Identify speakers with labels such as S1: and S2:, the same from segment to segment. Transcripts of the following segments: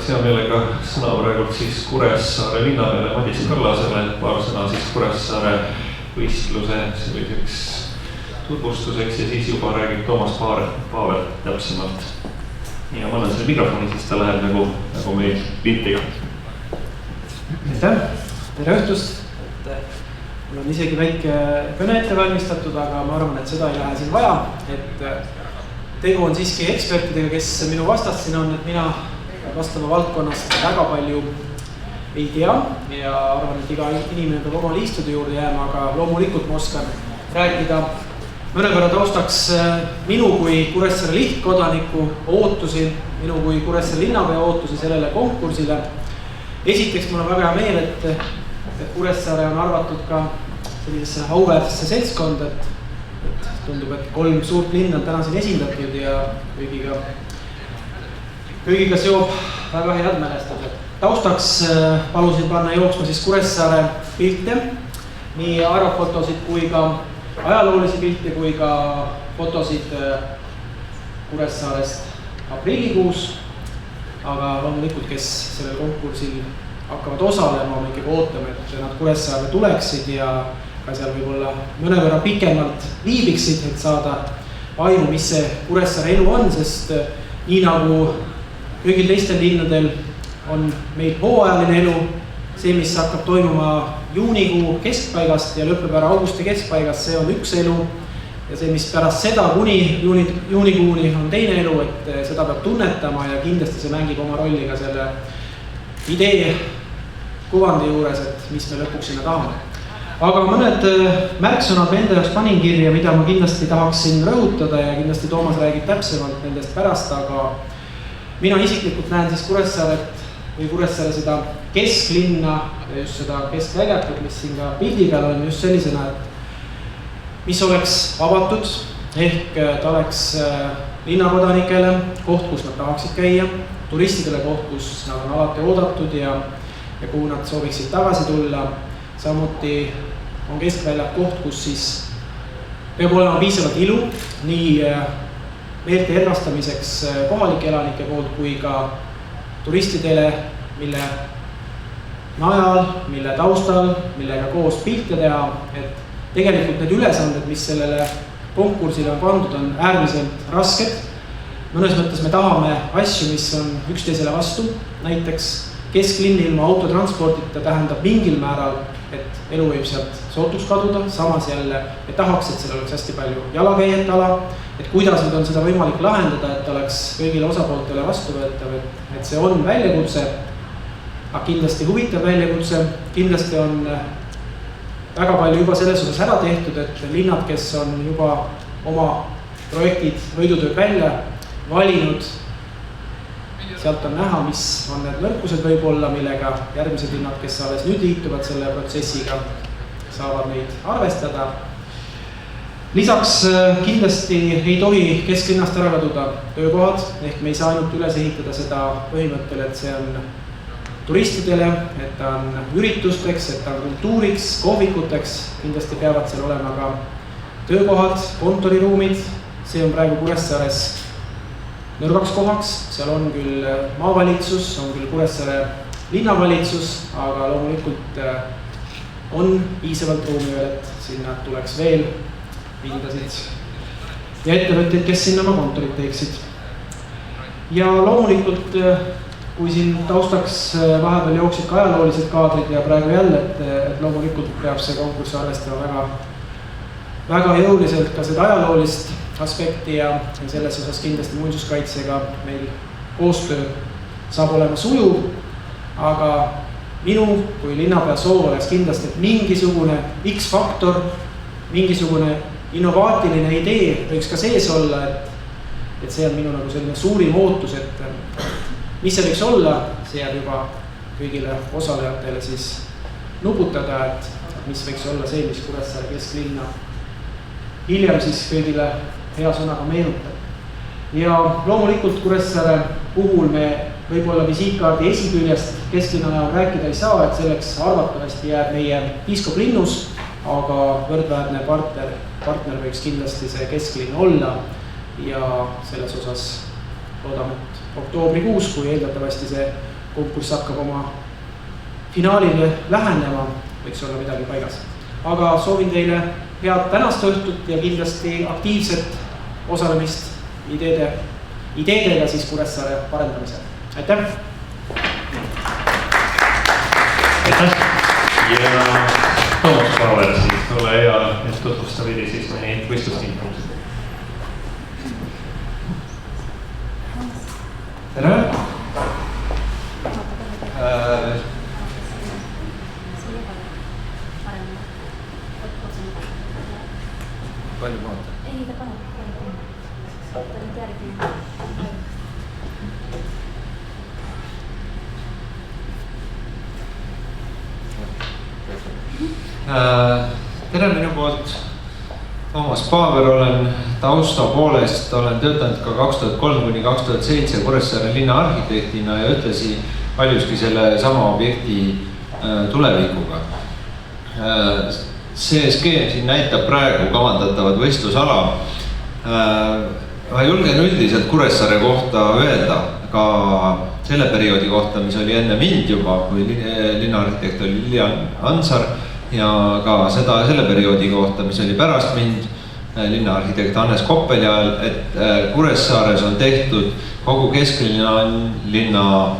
S1: annaks hea meelega sõna praegult siis Kuressaare linnapeale Madis Kallasele, paar sõna siis Kuressaare võistluse selliseks tutvustuseks ja siis juba räägib Toomas Paavel täpsemalt. Ja ma annan selle mikrofoni, siis ta läheb nagu meil piltiga.
S2: Tere õhtust! Mul on isegi väike kõne ette valmistatud, aga ma arvan, et seda ei lähe siin vaja. Tegu on siiski ekspertidega, kes minu vastas siin on, et mina vastava valdkonnast väga palju ei tea ja arvan, et iga inimene peab oma liistude juurde jääma, aga loomulikult ma oskan rääkida mõnevõrra taustaks minu kui Kuressaare lihtkodaniku ootusi, minu kui Kuressaare linnapea ootusi sellele konkursile. Esiteks mul on väga hea meel, et Kuressaare on arvatud ka sellisesse auväärsesse seltskonda, et tundub, et 3 suurt linna on täna siin esindatud ja kõigiga seob väga head mälestused. Taustaks palusin panna jooksma siis Kuressaare pilte, nii aerofotosid kui ka ajaloolisi pilte kui ka fotosid Kuressaarest aprillikuus. Aga loomulikult, kes sellel konkursil hakkavad osalema, me ikkagi ootame, et nad Kuressaare tuleksid ja ka seal võib-olla mõnevõrra pikemalt viibiksid, et saada aimu, mis see Kuressaare elu on, sest nii nagu kõigil teistel linnadel on meil hooajaline elu, see, mis hakkab toimuma juunikuu keskpaigast ja lõpeb ära augusti keskpaigast, see on üks elu ja see, mis pärast seda kuni juunikuuni on teine elu, et seda peab tunnetama ja kindlasti see mängib oma rolli ka selle idee kuvandi juures, et mis me lõpuks sinna tahame. Aga mõned märksõnad enda jaoks panin kirja, mida ma kindlasti tahaksin rõhutada ja kindlasti Toomas räägib täpsemalt nendest pärast, aga mina isiklikult näen siis Kuressaare seda kesklinna ja just seda keskväljakut, mis siin ka pildi peal on just sellisena, et mis oleks avatud, ehk ta oleks linnakodanikele koht, kus nad tahaksid käia, turistidele koht, kus nad on alati oodatud ja kuhu nad sooviksid tagasi tulla. Samuti on keskväljak koht, kus siis peab olema piisavalt ilu nii meelte errastamiseks kohalike elanike poolt kui ka turistidele, mille najal, mille taustal, millega koos pilte teha, et tegelikult need ülesanded, mis sellele konkursile on pandud, on äärmiselt rasked. Mõnes mõttes me tahame asju, mis on üksteisele vastu, näiteks kesklinn ilma autotransportita tähendab mingil määral, et elu võib sealt sootuks kaduda, samas jälle me tahaks, et seal oleks hästi palju jalakäijate ala, et kuidas nüüd on seda võimalik lahendada, et oleks kõigile osapooltele vastuvõetav, et see on väljakutse, aga kindlasti huvitav väljakutse, kindlasti on väga palju juba selles osas ära tehtud, et linnad, kes on juba oma projektid võidutööd välja valinud, sealt on näha, mis on need nõrkused võib-olla, millega järgmised linnad, kes alles nüüd liituvad selle protsessiga, saavad neid arvestada. Lisaks kindlasti ei tohi kesklinnast ära kaduda töökohad, ehk me ei saa ainult üles ehitada seda põhimõttel, et see on turistidele, et ta on üritusteks, et ta on kultuuriks, kohvikuteks, kindlasti peavad seal olema ka töökohad, kontoriruumid, see on praegu Kuressaares nõrgaks kohaks, seal on küll maavalitsus, on küll Kuressaare linnavalitsus, aga loomulikult on piisavalt ruumi veel, et sinna tuleks veel pindasid ja ettevõtteid, kes sinna oma kontorit teeksid. Ja loomulikult, kui siin taustaks vahepeal jooksid ka ajaloolised kaadrid ja praegu jälle, et loomulikult peab see konkurss arvestama väga jõuliselt ka seda ajaloolist aspekti ja selles osas kindlasti muinsuskaitsega meil koostöö saab olema sujuv, aga minu kui linnapea soov oleks kindlasti, et mingisugune X-faktor, mingisugune innovaatiline idee võiks ka sees olla, et see on minu nagu selline suurim ootus, et mis see võiks olla, see jääb juba kõigile osalejatele siis nuputada, et mis võiks olla see, mis Kuressaare kesklinna hiljem siis kõigile hea sõnaga meenutab. Ja loomulikult Kuressaare puhul me võib-olla visiitkaardi esiküljest kesklinna näol rääkida ei saa, et selleks arvatavasti jääb meie piiskoplinnus, aga võrdväärne partner võiks kindlasti see kesklinn olla ja selles osas loodame, et oktoobrikuus, kui eeldatavasti see konkurss hakkab oma finaalile lähenema, võiks olla midagi paigas. Aga soovin teile head tänast õhtut ja kindlasti aktiivset osalemist ideedega siis Kuressaare parendamisel. Aitäh!
S1: Aitäh! Ja Toomas Paaver siis ole hea, et tutvusta veidi siis meie võistlustingimusi.
S3: Tere! Palju maata?
S4: Ei, ta paneb. Ta on järgi.
S3: Tere minu poolt. Toomas Paaver olen tausta poolest, olen töötanud ka 2003–2007 Kuressaare linna arhitektina ja ütlesin paljuski selle sama objekti tulevikuga. See skeem siin näitab praegu kavandatavad võistlusala. Ma julgen üldiselt Kuressaare kohta öelda ka selle perioodi kohta, mis oli enne mind juba, kui linnaarhitekt oli Lilian Ansar ja ka selle perioodi kohta, mis oli pärast mind linnaarhitekt Hannes Koppeli ajal, et Kuressaares on tehtud kogu kesklinna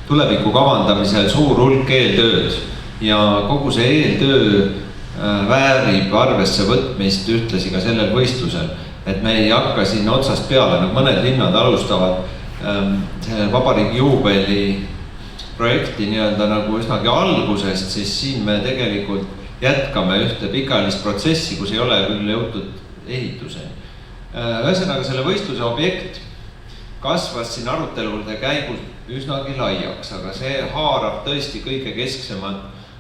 S3: tuleviku kavandamisel suur hulk eeltööd ja kogu see eeltöö väärib arvesse võtmist ühtlasi ka sellel võistlusel, et me ei hakka siin otsast peale, nagu mõned linnad alustavad vabariigi juubeli projekti nii-öelda nagu üsnagi algusest, siis siin me tegelikult jätkame ühte pikaajalist protsessi, kus ei ole küll jõutud ehituseni. Ühesõnaga selle võistluse objekt kasvas siin arutelude käigus üsnagi laiaks, aga see haarab tõesti kõige kesksemat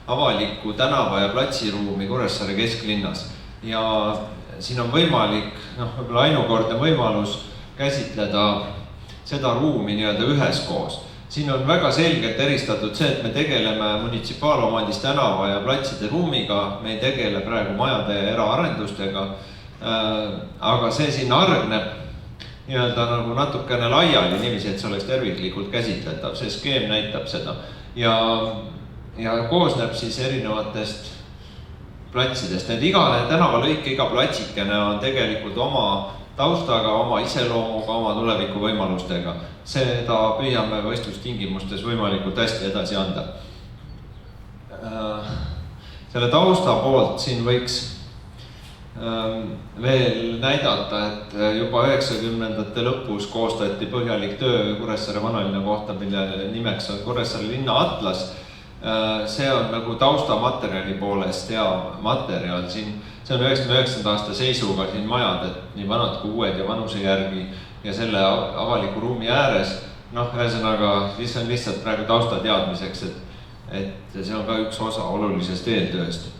S3: avalikku tänava- ja platsiruumi Kuressaare kesklinnas. Ja siin on võimalik, võib-olla ainukordne võimalus käsitleda seda ruumi nii-öelda üheskoos. Siin on väga selgelt eristatud see, et me tegeleme munitsipaalomandis tänava ja platside ruumiga, me ei tegele praegu majade ja eraarendustega, aga see siin argneb nii-öelda nagu natukene laiali niiviisi, et see oleks terviklikult käsitletav, see skeem näitab seda. Ja koosneb siis erinevatest platsidest, need igale tänavalõike, iga platsikene on tegelikult oma taustaga, oma iseloomuga, oma tuleviku võimalustega. Seda püüame võistlustingimustes võimalikult hästi edasi anda. Selle tausta poolt siin võiks veel näidata, et juba 90ndate lõpus koostati põhjalik töö Kuressaare vanalinna kohta, mille nimeks on Kuressaare linna atlas. See on nagu taustamaterjali poolest hea materjal siin. See on 99. aasta seisuga siin majad, et nii vanad kui uued ja vanuse järgi ja selle avaliku ruumi ääres. Ühesõnaga, siis on lihtsalt praegu tausta teadmiseks, et see on ka üks osa olulisest eeltööst.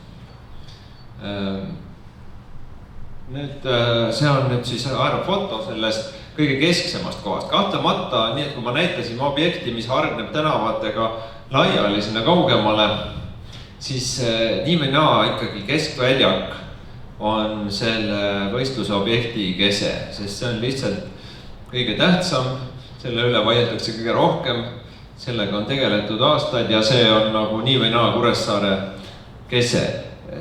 S3: See on nüüd siis aerofoto sellest kõige kesksemast kohast. Kahtlemata, nii et kui ma näitasin objekti, mis hargneb tänavatega laiali sinna kaugemale, siis nii või naa ikkagi keskväljak on selle võistluse objekti kese, sest see on lihtsalt kõige tähtsam, selle üle vaieldakse kõige rohkem, sellega on tegeletud aastaid ja see on nagu nii või naa Kuressaare kese.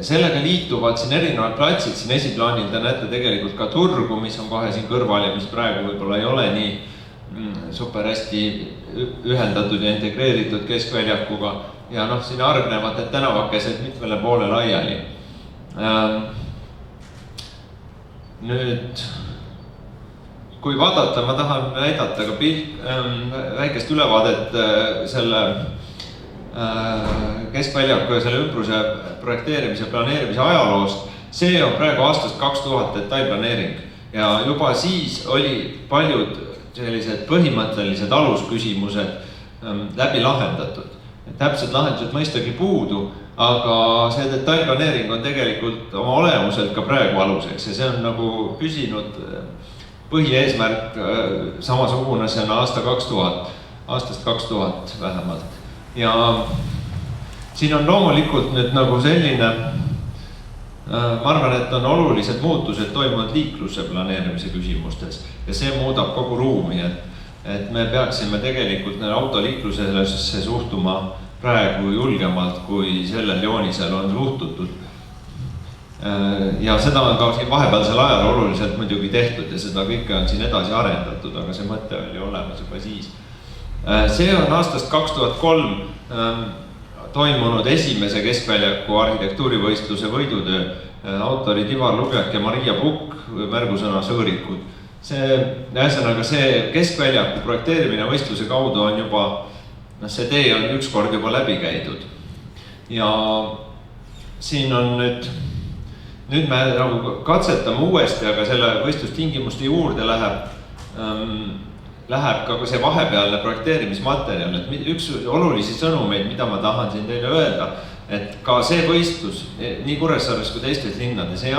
S3: Sellega liituvad siin erinevad platsid, siin esiplaanil te näete tegelikult ka turgu, mis on kohe siin kõrval ja mis praegu võib-olla ei ole nii super hästi ühendatud ja integreeritud keskväljakuga ja siin argnevad need tänavakesed mitmele poole laiali. Nüüd, kui vaadata, ma tahan näidata ka väikest ülevaadet selle keskväljaku ja selle ümbruse projekteerimise ja planeerimise ajaloost. See on praegu aastast 2000 detailplaneering ja juba siis oli paljud sellised põhimõttelised alusküsimused läbi lahendatud. Täpsed lahendused mõistagi puudu, aga see detailplaneering on tegelikult oma olemuselt ka praegu aluseks ja see on nagu püsinud põhieesmärk samasugune, see on aastast 2000 vähemalt. Ja siin on loomulikult nüüd nagu selline, ma arvan, et on olulised muutused toimunud liikluse planeerimise küsimustes ja see muudab kogu ruumi, et me peaksime tegelikult autoliiklusesse suhtuma praegu julgemalt, kui sellel joonisel on suhtutud. Ja seda on ka siin vahepealsel ajal oluliselt muidugi tehtud ja seda kõike on siin edasi arendatud, aga see mõte oli olemas juba siis. See on aastast 2003 toimunud esimese keskväljaku arhitektuurivõistluse võidutöö, autorid Ivar Lubjak ja Maria Pukk, märgusõna sõõrikud. See keskväljaku projekteerimine võistluse kaudu on juba, see tee on ükskord juba läbi käidud. Ja siin on nüüd me nagu katsetame uuesti, aga selle võistlustingimuste juurde läheb ka see vahepealne projekteerimismaterjal, et üks olulisi sõnumeid, mida ma tahan siin teile öelda, et ka see võistlus nii Kuressaares kui teistes linnades ei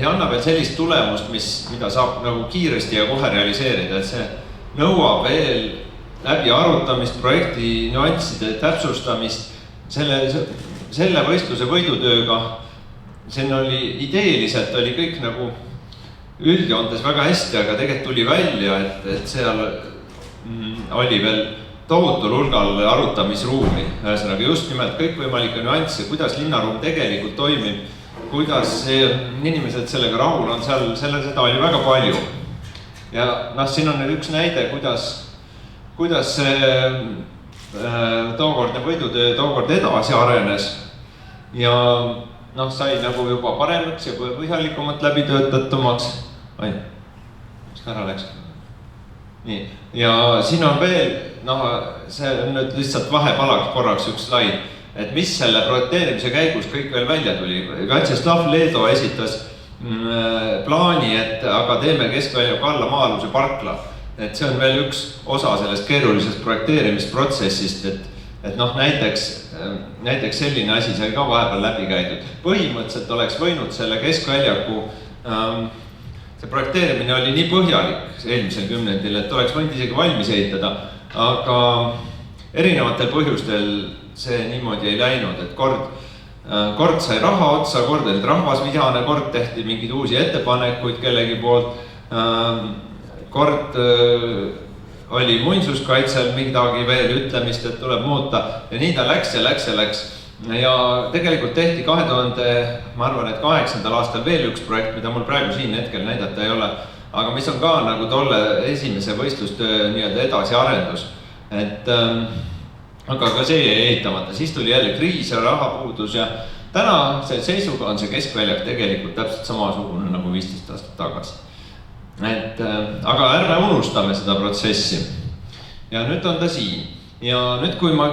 S3: anna veel sellist tulemust, mida saab nagu kiiresti ja kohe realiseerida, et see nõuab veel läbi arutamist, projekti nüansside täpsustamist, selle võistluse võidutööga, siin oli ideeliselt oli kõik nagu üldjoontes väga hästi, aga tegelikult tuli välja, et seal oli veel tohutul hulgal arutamisruumi, ühesõnaga just nimelt kõikvõimalikke nüansse, kuidas linnaruum tegelikult toimib, kuidas inimesed sellega rahul on, seda oli väga palju. Ja siin on üks näide, kuidas see tookordne võidutöö tookord edasi arenes ja sai nagu juba paremaks ja põhjalikumalt läbi töötatumaks. Mis ära läks? Nii, ja siin on veel, see on nüüd lihtsalt vahepalaks korraks üks slaid, et mis selle projekteerimise käigus kõik veel välja tuli. Vjatšeslav Leedo esitas plaani, et aga teeme keskväljaku alla maa-aluse parkla. Et see on veel üks osa sellest keerulisest projekteerimisprotsessist, et näiteks selline asi sai ka vahepeal läbi käidud. Põhimõtteliselt oleks võinud selle keskväljaku, see projekteerimine oli nii põhjalik eelmisel kümnendil, et oleks võinud isegi valmis ehitada, aga erinevatel põhjustel see niimoodi ei läinud, et kord sai raha otsa, kord olid rahvas vihane, kord tehti mingeid uusi ettepanekuid kellegi poolt, kord oli muinsuskaitsel midagi veel ütlemist, et tuleb muuta ja nii ta läks. Ja tegelikult tehti 2008. aastal veel üks projekt, mida mul praegu siin hetkel näidata ei ole, aga mis on ka nagu tolle esimese võistlustöö edasi arendus. Aga ka see jäi ehitamata, siis tuli jälle kriis ja rahapuudus ja täna see seisuga on see keskväljak tegelikult täpselt samasugune nagu 15 aastat tagasi. Aga ärme unustame seda protsessi. Ja nüüd on ta siin. Ja nüüd, kui ma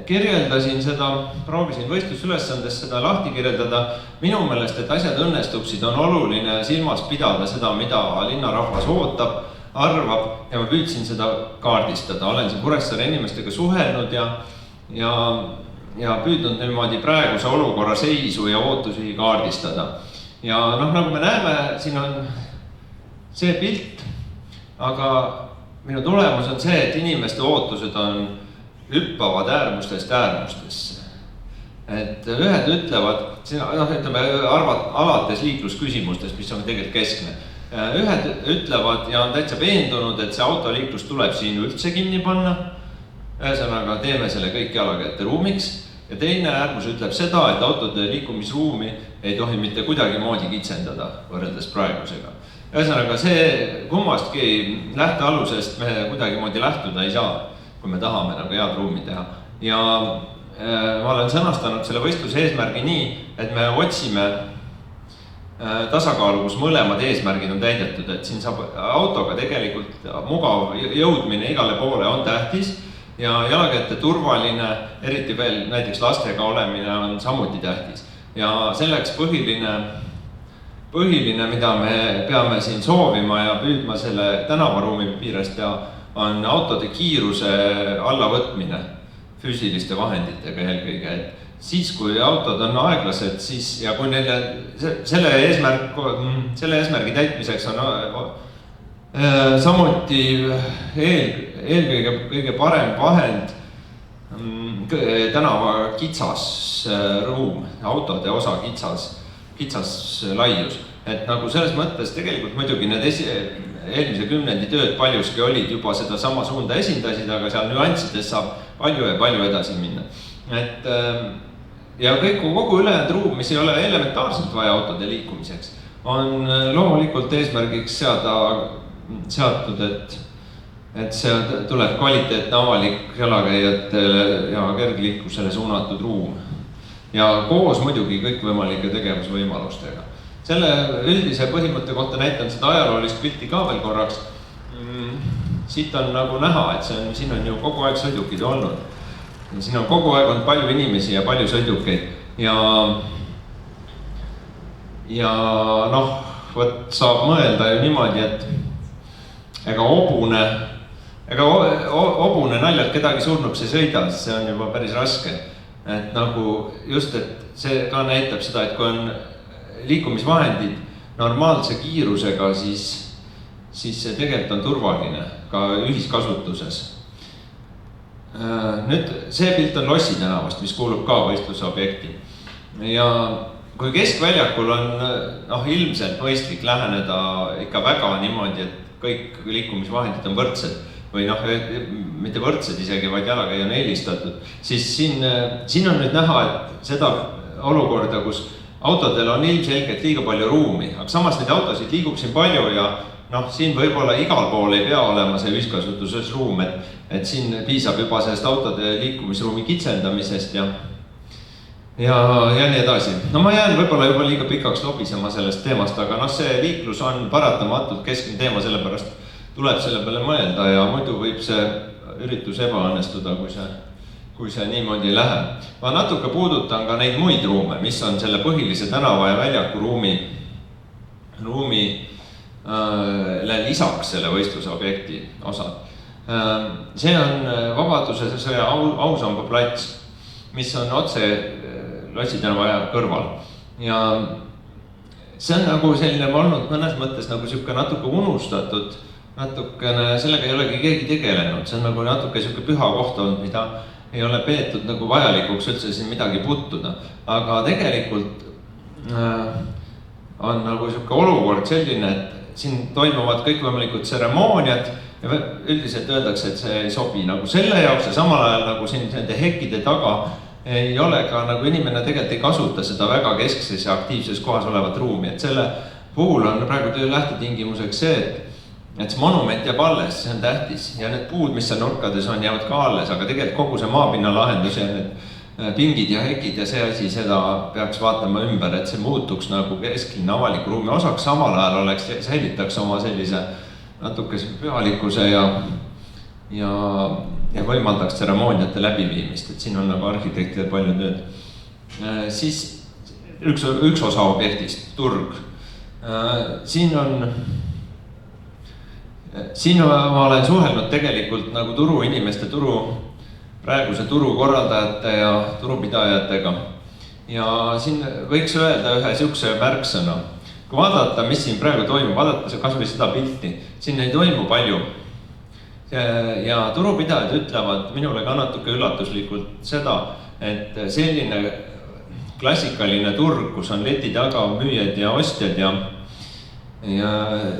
S3: kirjeldasin seda, proovisin võistlusülesandes seda lahti kirjeldada, minu meelest, et asjad õnnestuksid, on oluline silmas pidada seda, mida linnarahvas ootab, arvab ja ma püüdsin seda kaardistada. Olen siin Kuressaare inimestega suhelnud ja püüdnud niimoodi praeguse olukorra seisu ja ootusi kaardistada. Ja nagu me näeme, siin on see pilt, aga minu tulemus on see, et inimeste ootused on hüppavad äärmustest äärmustesse. Et ühed ütlevad, alates liiklusküsimustes, mis on tegelikult keskne. Ühed ütlevad ja on täitsa veendunud, et see autoliiklus tuleb siin üldse kinni panna. Ühesõnaga teeme selle kõik jalakäijate ruumiks. Ja teine äärmus ütleb seda, et autode liikumisruumi ei tohi mitte kuidagi moodi kitsendada võrreldes praegusega. Ühesõnaga see kummastki lähtealusest me kuidagi moodi lähtuda ei saa, kui me tahame nagu head ruumi teha. Ja ma olen sõnastanud selle võistluse eesmärgi nii, et me otsime tasakaalu, kus mõlemad eesmärgid on täidetud, et siin saab autoga tegelikult mugav jõudmine igale poole on tähtis ja jalakäijate turvaline, eriti veel näiteks lastega olemine on samuti tähtis. Ja selleks põhiline, mida me peame siin soovima ja püüdma selle tänavaruumi piirest ja on autode kiiruse allavõtmine füüsiliste vahenditega eelkõige, et siis kui autod on aeglased, siis ja kui neile selle eesmärgi täitmiseks on samuti eelkõige kõige parem vahend tänava kitsas ruum, autode osa kitsas laius. Et nagu selles mõttes tegelikult muidugi need eelmise kümnendi tööd paljuski olid juba seda sama suunda esindasid, aga seal nüanssides saab palju ja palju edasi minna. Et ja kogu ülejäänud ruum, mis ei ole elementaarselt vaja autode liikumiseks, on loomulikult eesmärgiks seatud, et see tuleb kvaliteetne avalik jalakäijatele ja kergliiklusele suunatud ruum. Ja koos muidugi kõikvõimalike tegevusvõimalustega. Selle üldise põhimõtte kohta näitan seda ajaloolist pilti ka veel korraks. Siit on nagu näha, et siin on ju kogu aeg sõidukid olnud. Siin on kogu aeg olnud palju inimesi ja palju sõidukeid. Ja noh, saab mõelda ju niimoodi, et ega hobune naljalt kedagi surnuks ei sõida, see on juba päris raske. Et nagu just, et see ka näitab seda, et kui on liikumisvahendid normaalse kiirusega, siis see tegelikult on turvaline ka ühiskasutuses. Nüüd see pilt on Lossi tänavast, mis kuulub ka võistlusobjekti. Ja kui keskväljakul on ilmselt mõistlik läheneda ikka väga niimoodi, et kõik liikumisvahendid on võrdsed või mitte võrdsed isegi, vaid jalakäija on eelistatud, siis siin on nüüd näha, et seda olukorda, kus autodel on ilmselgelt liiga palju ruumi, aga samas neid autosid liigub siin palju ja siin võib-olla igal pool ei pea olema see ühiskasutuses ruum, et siin piisab juba sellest autode liikumisruumi kitsendamisest ja nii edasi. Ma jään võib-olla juba liiga pikaks lobisema sellest teemast, aga see liiklus on paratamatult keskne teema, sellepärast tuleb selle peale mõelda ja muidu võib see üritus ebaõnnestuda, kui see niimoodi ei lähe. Ma natuke puudutan ka neid muid ruume, mis on selle põhilise tänava ja väljaku ruumile lisaks selle võistluse objekti osad. See on Vabaduse sõja Ausamba plats, mis on otse Lossi tänava kõrval. Ja see on nagu selline olnud mõnes mõttes nagu siuke natuke unustatud, natukene sellega ei olegi keegi tegelenud, see on nagu natuke siuke püha koht olnud, mida ei ole peetud nagu vajalikuks üldse siin midagi puttuda. Aga tegelikult on nagu siuke olukord selline, et siin toimuvad kõikvõimalikud tseremooniad ja üldiselt öeldakse, et see ei sobi nagu selle jaoks ja samal ajal nagu siin nende hekkide taga ei ole ka nagu inimene tegelikult ei kasuta seda väga keskses ja aktiivses kohas olevat ruumi, et selle puhul on praegu töö lähtetingimuseks see, et see monument jääb alles, see on tähtis ja need puud, mis seal nurkades on, jäävad ka alles, aga tegelikult kogu see maapinna lahendus ja need pingid ja hekid ja see asi, seda peaks vaatama ümber, et see muutuks nagu keskline avaliku ruumi osaks, samal ajal säilitaks oma sellise natuke pühalikkuse ja võimaldaks tseremooniate läbiviimist, et siin on nagu arhitektidel palju tööd. Siis üks osa objektist, turg. Siin ma olen suhelnud tegelikult nagu turuinimeste, praeguse turukorraldajate ja turupidajatega. Ja siin võiks öelda ühe siukse märksõna. Kui vaadata, mis siin praegu toimub, vaadata kas või seda pilti, siin ei toimu palju. Ja turupidajad ütlevad minule ka natuke üllatuslikult seda, et selline klassikaline turg, kus on leti taga müüjad ja ostjad ja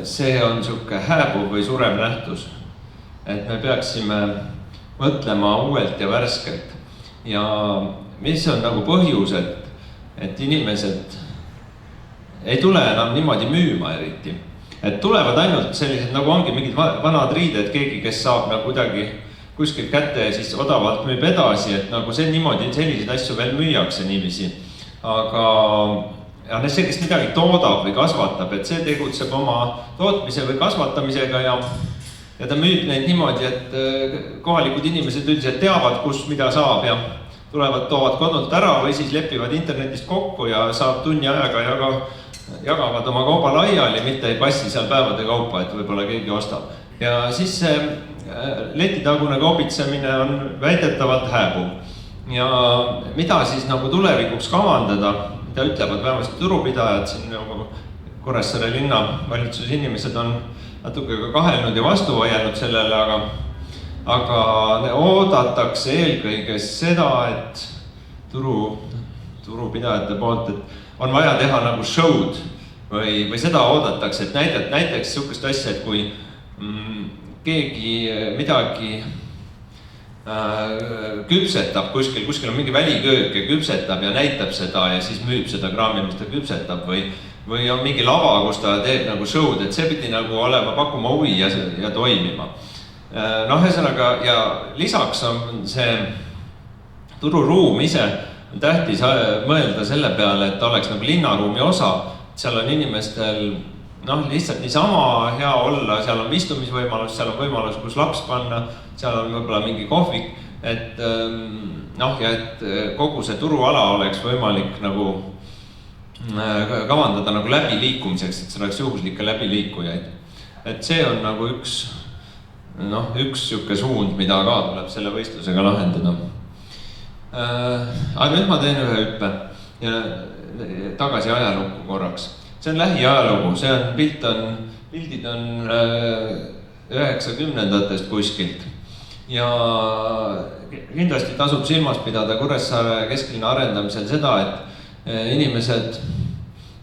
S3: see on siuke hääbuv või surev nähtus. Et me peaksime mõtlema uuelt ja värskelt. Ja mis on nagu põhjus, et inimesed ei tule enam niimoodi müüma eriti. Et tulevad ainult sellised, nagu ongi mingid vanad riided, keegi, kes saab nagu kuidagi kuskilt kätte ja siis odavalt müüb edasi, et nagu see niimoodi selliseid asju veel müüakse niiviisi. Aga see, kes midagi toodab või kasvatab, et see tegutseb oma tootmise või kasvatamisega ja ta müüb neid niimoodi, et kohalikud inimesed üldiselt teavad, kus mida saab ja toovad kodult ära või siis lepivad internetist kokku ja saab tunni ajaga jagavad oma kauba laiali, mitte ei passi seal päevade kaupa, et võib-olla keegi ostab. Ja siis see letitagune kaubitsemine on väidetavalt hääbuv. Ja mida siis nagu tulevikuks kavandada, mida ütlevad vähemasti turupidajad, siin nagu Kuressaare linna valitsuse inimesed on natuke ka kahelnud ja vastu vaielnud sellele, aga oodatakse eelkõige seda, et turupidajate poolt, et on vaja teha nagu show'd või seda oodatakse, et näiteks sihukest asja, et kui keegi midagi küpsetab kuskil on mingi väliköök ja küpsetab ja näitab seda ja siis müüb seda kraami, mis ta küpsetab või on mingi lava, kus ta teeb nagu show'd, et see pidi nagu olema, pakkuma huvi ja toimima. Ühesõnaga, ja lisaks on see tururuum ise on tähtis mõelda selle peale, et ta oleks nagu linnaruumi osa, seal on inimestel lihtsalt niisama hea olla, seal on istumisvõimalus, seal on võimalus, kus laps panna, seal on võib-olla mingi kohvik, et et kogu see turuala oleks võimalik nagu kavandada nagu läbiliikumiseks, et see oleks juhuslikke läbiliikujaid. Et see on nagu üks siuke suund, mida ka tuleb selle võistlusega lahendada. Aga nüüd ma teen ühe hüppe ja tagasi ajalukku korraks. See on lähiajalugu, see on pildid on 90-ndatest kuskilt. Ja kindlasti tasub silmas pidada Kuressaare kesklinna arendamisel seda, et inimesed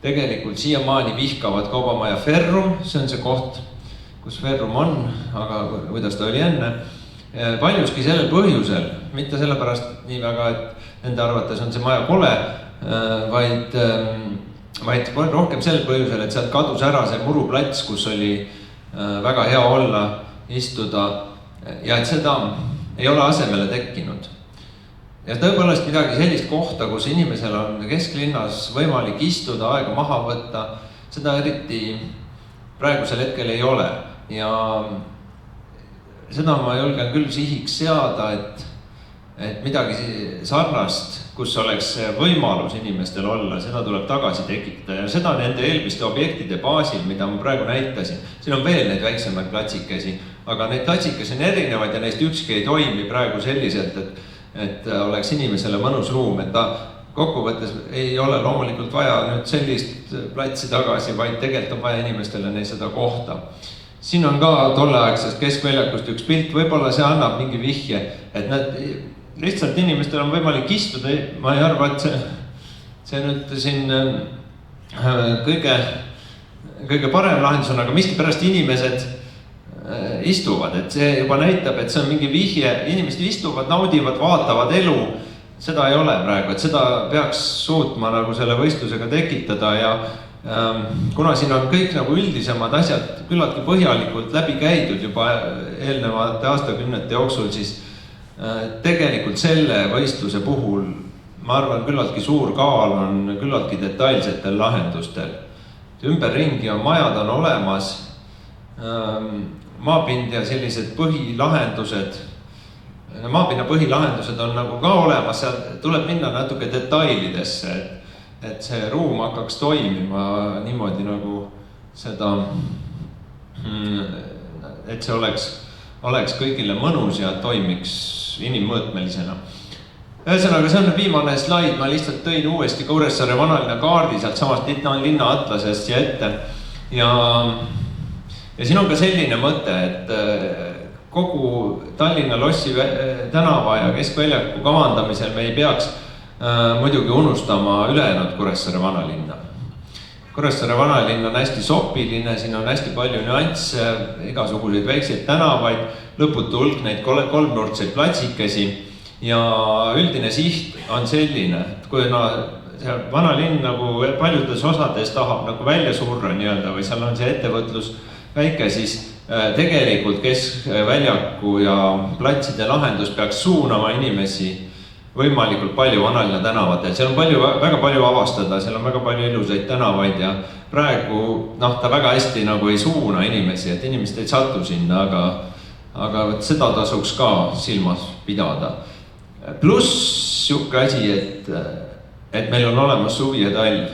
S3: tegelikult siiamaani vihkavad kaubamaja Ferrum, see on see koht, kus Ferrum on, aga kuidas ta oli enne. Paljuski sellel põhjusel, mitte sellepärast nii väga, et nende arvates on see maja kole, vaid rohkem sellel põhjusel, et sealt kadus ära see muruplats, kus oli väga hea olla, istuda ja et seda ei ole asemele tekkinud. Ja tõepoolest midagi sellist kohta, kus inimesel on kesklinnas võimalik istuda, aega maha võtta, seda eriti praegusel hetkel ei ole. Ja seda ma julgen küll sihiks seada, et midagi sarnast, kus oleks võimalus inimestel olla, seda tuleb tagasi tekitada ja seda nende eelmiste objektide baasil, mida ma praegu näitasin. Siin on veel neid väiksemaid platsikesi, aga neid platsikesi on erinevaid ja neist ükski ei toimi praegu selliselt, et oleks inimesele mõnus ruum, et ta kokkuvõttes ei ole loomulikult vaja nüüd sellist platsi tagasi, vaid tegelikult on vaja inimestele neil seda kohta. Siin on ka tolleaegsest keskväljakust üks pilt, võib-olla see annab mingi vihje, et nad lihtsalt inimestel on võimalik istuda, ma ei arva, et see nüüd siin kõige parem lahendus on, aga miskipärast inimesed istuvad, et see juba näitab, et see on mingi vihje, inimesed istuvad, naudivad, vaatavad elu, seda ei ole praegu, et seda peaks suutma nagu selle võistlusega tekitada ja kuna siin on kõik nagu üldisemad asjad küllaltki põhjalikult läbi käidud juba eelnevate aastakümnete jooksul, siis tegelikult selle võistluse puhul ma arvan küllaltki suur kaal on küllaltki detailsetel lahendustel. Ümberringi on majad on olemas, maapind ja sellised põhilahendused, maapinna põhilahendused on nagu ka olemas, seal tuleb minna natuke detailidesse, et see ruum hakkaks toimima niimoodi nagu seda, et see oleks kõigile mõnus ja toimiks inimmõõtmelisena. Ühesõnaga, see on viimane slaid, ma lihtsalt tõin uuesti Kuressaare vanalinna kaardi sealt samast linna atlasest siia ette. Ja siin on ka selline mõte, et kogu Tallinna Lossi tänava ja keskväljaku kavandamisel me ei peaks muidugi unustama ülejäänud Kuressaare vanalinna. Kuressaare vanalinn on hästi sopiline, siin on hästi palju nüansse, igasuguseid väikseid tänavaid, lõputu hulk neid kolmnurkseid platsikesi ja üldine siht on selline, et kui see vanalinn nagu paljudes osades tahab nagu välja surra nii-öelda või seal on see ettevõtlus väike, siis tegelikult keskväljaku ja platside lahendus peaks suunama inimesi võimalikult palju vanalinna tänavatel. Seal on väga palju avastada, seal on väga palju ilusaid tänavaid ja praegu ta väga hästi nagu ei suuna inimesi, et inimesed ei satu sinna, aga seda tasuks ka silmas pidada. Pluss siuke asi, et meil on olemas suvi ja talv.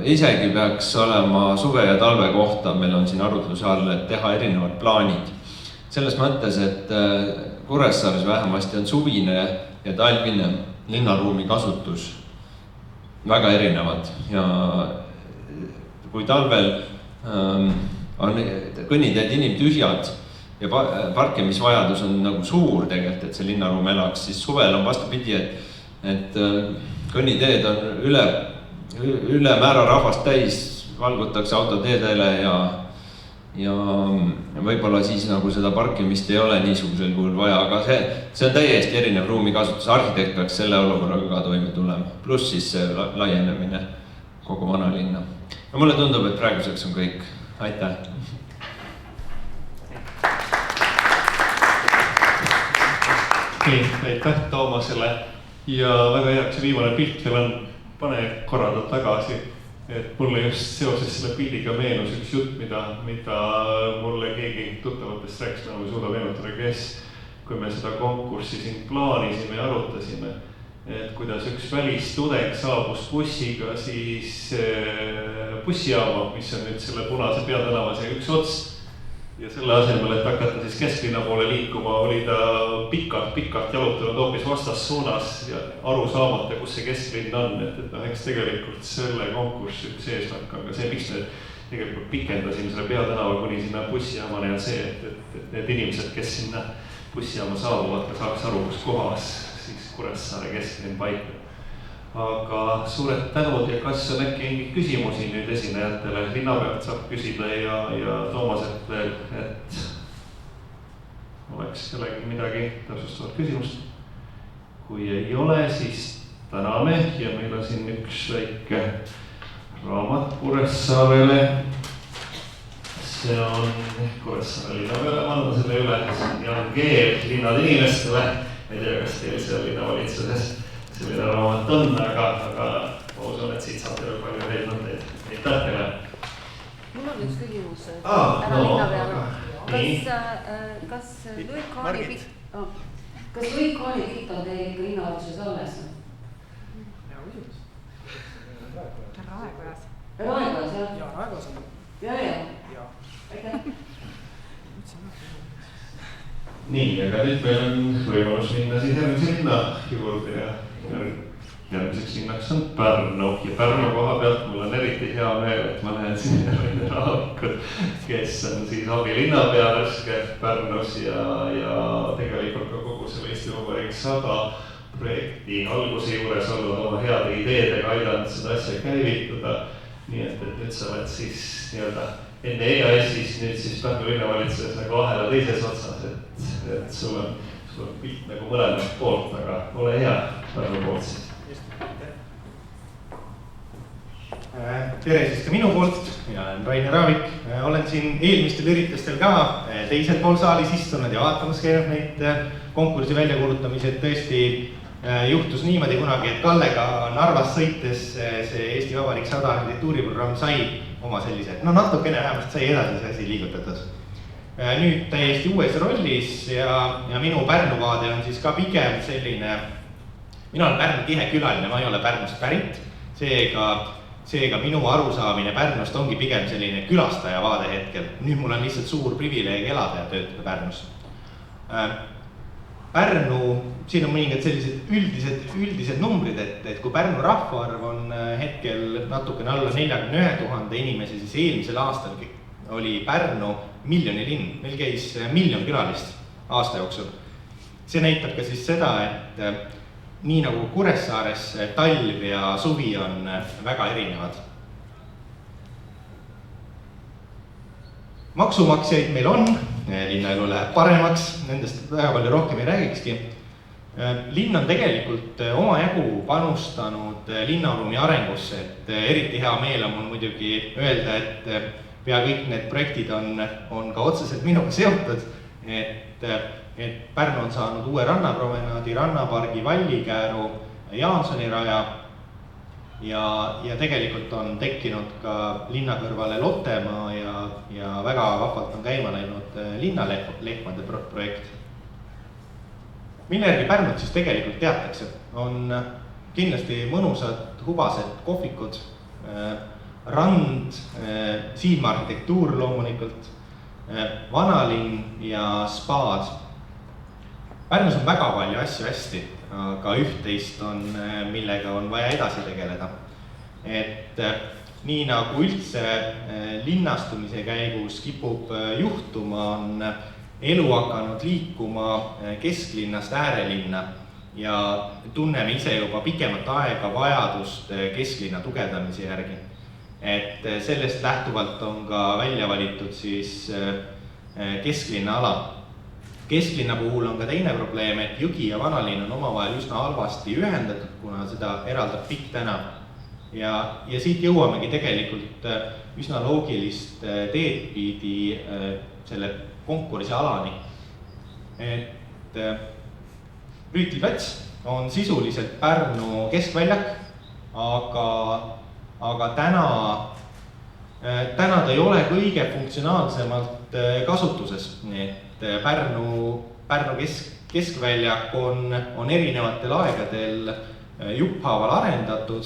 S3: Isegi peaks olema suve ja talve kohta, meil on siin arutluse all, et teha erinevad plaanid. Selles mõttes, et Kuressaares vähemasti on suvine ja talvine linnaruumi kasutus väga erinevad ja kui talvel on kõnniteed inimtühjad ja parkimisvajadus on nagu suur tegelikult, et see linnaruum elaks, siis suvel on vastupidi, et kõnniteed on üle ülemäära rahvast täis, valgutakse autoteedele ja võib-olla siis nagu seda parkimist ei ole niisugusel kuul vaja, aga see on täiesti erinev ruumikasutus, arhitekt peaks selle olukorraga ka toime tulema, pluss siis see laienemine kogu vanalinna. No mulle tundub, et praeguseks on kõik. Aitäh!
S1: Nii, aitäh Toomasele ja väga hea, see viimane pilt veel on, pane korrada tagasi, et mulle just seoses selle pildiga meenus üks jutt, mida mulle keegi tuttavatest rääkis, ma ei suuda meenutada, kes, kui me seda konkurssi siin plaanisime ja arutasime, et kuidas üks välistudeng saabus bussiga siis bussijaama, mis on nüüd selle Punase peatänava see üks ots. Ja selle asemel, et hakata siis kesklinna poole liikuma, oli ta pikalt jalutanud hoopis vastassuunas ja aru saamata, kus see kesklinn on. Et eks tegelikult selle konkurssi üks eesmärk on ka see, miks me tegelikult pikendasime selle peatänava kuni sinna bussijaamani ja see, et need inimesed, kes sinna bussijaama saabuvad, ka saaks aru, kus kohas siis Kuressaare kesklinn paikneb. Aga suured tänud ja kas on äkki mingi küsimusi nüüd esinejatele, linnapealt saab küsida ja Toomaselt veel, et oleks kellegi midagi täpsustavat küsimust. Kui ei ole, siis täname ja meil on siin üks väike raamat Kuressaarele. See on Kuressaare linnapeale, ma annan selle üle, see on Jan Keel linnade inimestele. Ei tea, kas teil seal linnavalitsuses selline raamat on, aga ma usun, et siit saate veel palju teid mõtteid. Aitäh teile!
S5: Mul on üks küsimus ära linnapeale. Kas Louis Kahni pilt on teil ikka linnavalitsuses alles?
S2: Hea küsimus.
S5: Raekojas, jah?
S2: Ja, Raekojas on.
S5: Ja. Aitäh!
S1: Nii, aga nüüd meil on võimalus minna siis järgmise linna juurde ja järgmiseks linnaks on Pärnu ja Pärnu koha pealt mul on eriti hea meel, et ma näen siin Rainer Aavikut, kes on siis abilinnapea värske Pärnus ja tegelikult ka kogu selle Eesti Vabariik 100 projekti alguse juures olnud oma heade ideedega aidanud seda asja käivitada. Nii et nüüd sa oled siis nii-öelda enne EAS-is, nüüd siis Pärnu linnavalitsuses nagu ahela teises otsas, et sul on pilt nagu mõlemast poolt, aga ole hea Pärnu poolt siis.
S6: Tere siis ka minu poolt, mina olen Rainer Aavik, olen siin eelmistel üritustel ka teisel pool saalis istunud ja vaatamas käinud neid konkursi väljakuulutamise, et tõesti juhtus niimoodi kunagi, et Kallega Narvas sõites see Eesti Vabariik 100 arhitektuuriprogramm sai oma sellise, no natukene vähemalt sai edasi see asi liigutatud. Nüüd täiesti uues rollis ja minu Pärnu vaade on siis ka pigem selline, mina olen Pärnu tihe külaline, ma ei ole Pärnust pärit, seega minu arusaamine Pärnust ongi pigem selline külastaja vaade hetkel. Nüüd mul on lihtsalt suur privileeg elada ja töötada Pärnus. Pärnu, siin on mõningad sellised üldised numbrid, et kui Pärnu rahvaarv on hetkel natukene alla 41 000 inimesi, siis eelmisel aastal oli Pärnu miljoni linn, meil käis 1 miljon külalist aasta jooksul. See näitab ka siis seda, et nii nagu Kuressaares talv ja suvi on väga erinevad. Maksumaksjaid meil on, linnaelu läheb paremaks, nendest väga palju rohkem ei räägikski. Linn on tegelikult omajagu panustanud linnaruumi arengusse, et eriti hea meel on mul muidugi öelda, et pea kõik need projektid on ka otseselt minuga seotud, et Pärnu on saanud uue rannapromenaadi, rannapargi, Vallikääru, Jaansoni raja ja tegelikult on tekkinud ka linna kõrvale Lottemaa ja väga vahvalt on käima läinud linnalehmade projekt. Mille järgi Pärnut siis tegelikult teatakse, on kindlasti mõnusad hubased kohvikud, rand, Siidma arhitektuur loomulikult, vanalinn ja spaad. Pärnus on väga palju asju hästi, aga üht-teist on, millega on vaja edasi tegeleda. Et nii nagu üldse linnastumise käigus kipub juhtuma, on elu hakanud liikuma kesklinnast äärelinna ja tunneme ise juba pikemat aega vajadust kesklinna tugevdamise järgi. Et sellest lähtuvalt on ka välja valitud siis kesklinna ala. Kesklinna puhul on ka teine probleem, et Jõgi ja Vanalinn on omavahel üsna halvasti ühendatud, kuna seda eraldab pikk tänav. Ja siit jõuamegi tegelikult üsna loogilist teed pidi selle konkursi alani. Et Rüütli plats on sisuliselt Pärnu keskväljak, aga täna ta ei ole kõige funktsionaalsemalt kasutuses. Et Pärnu keskväljak on erinevatel aegadel jupphaaval arendatud,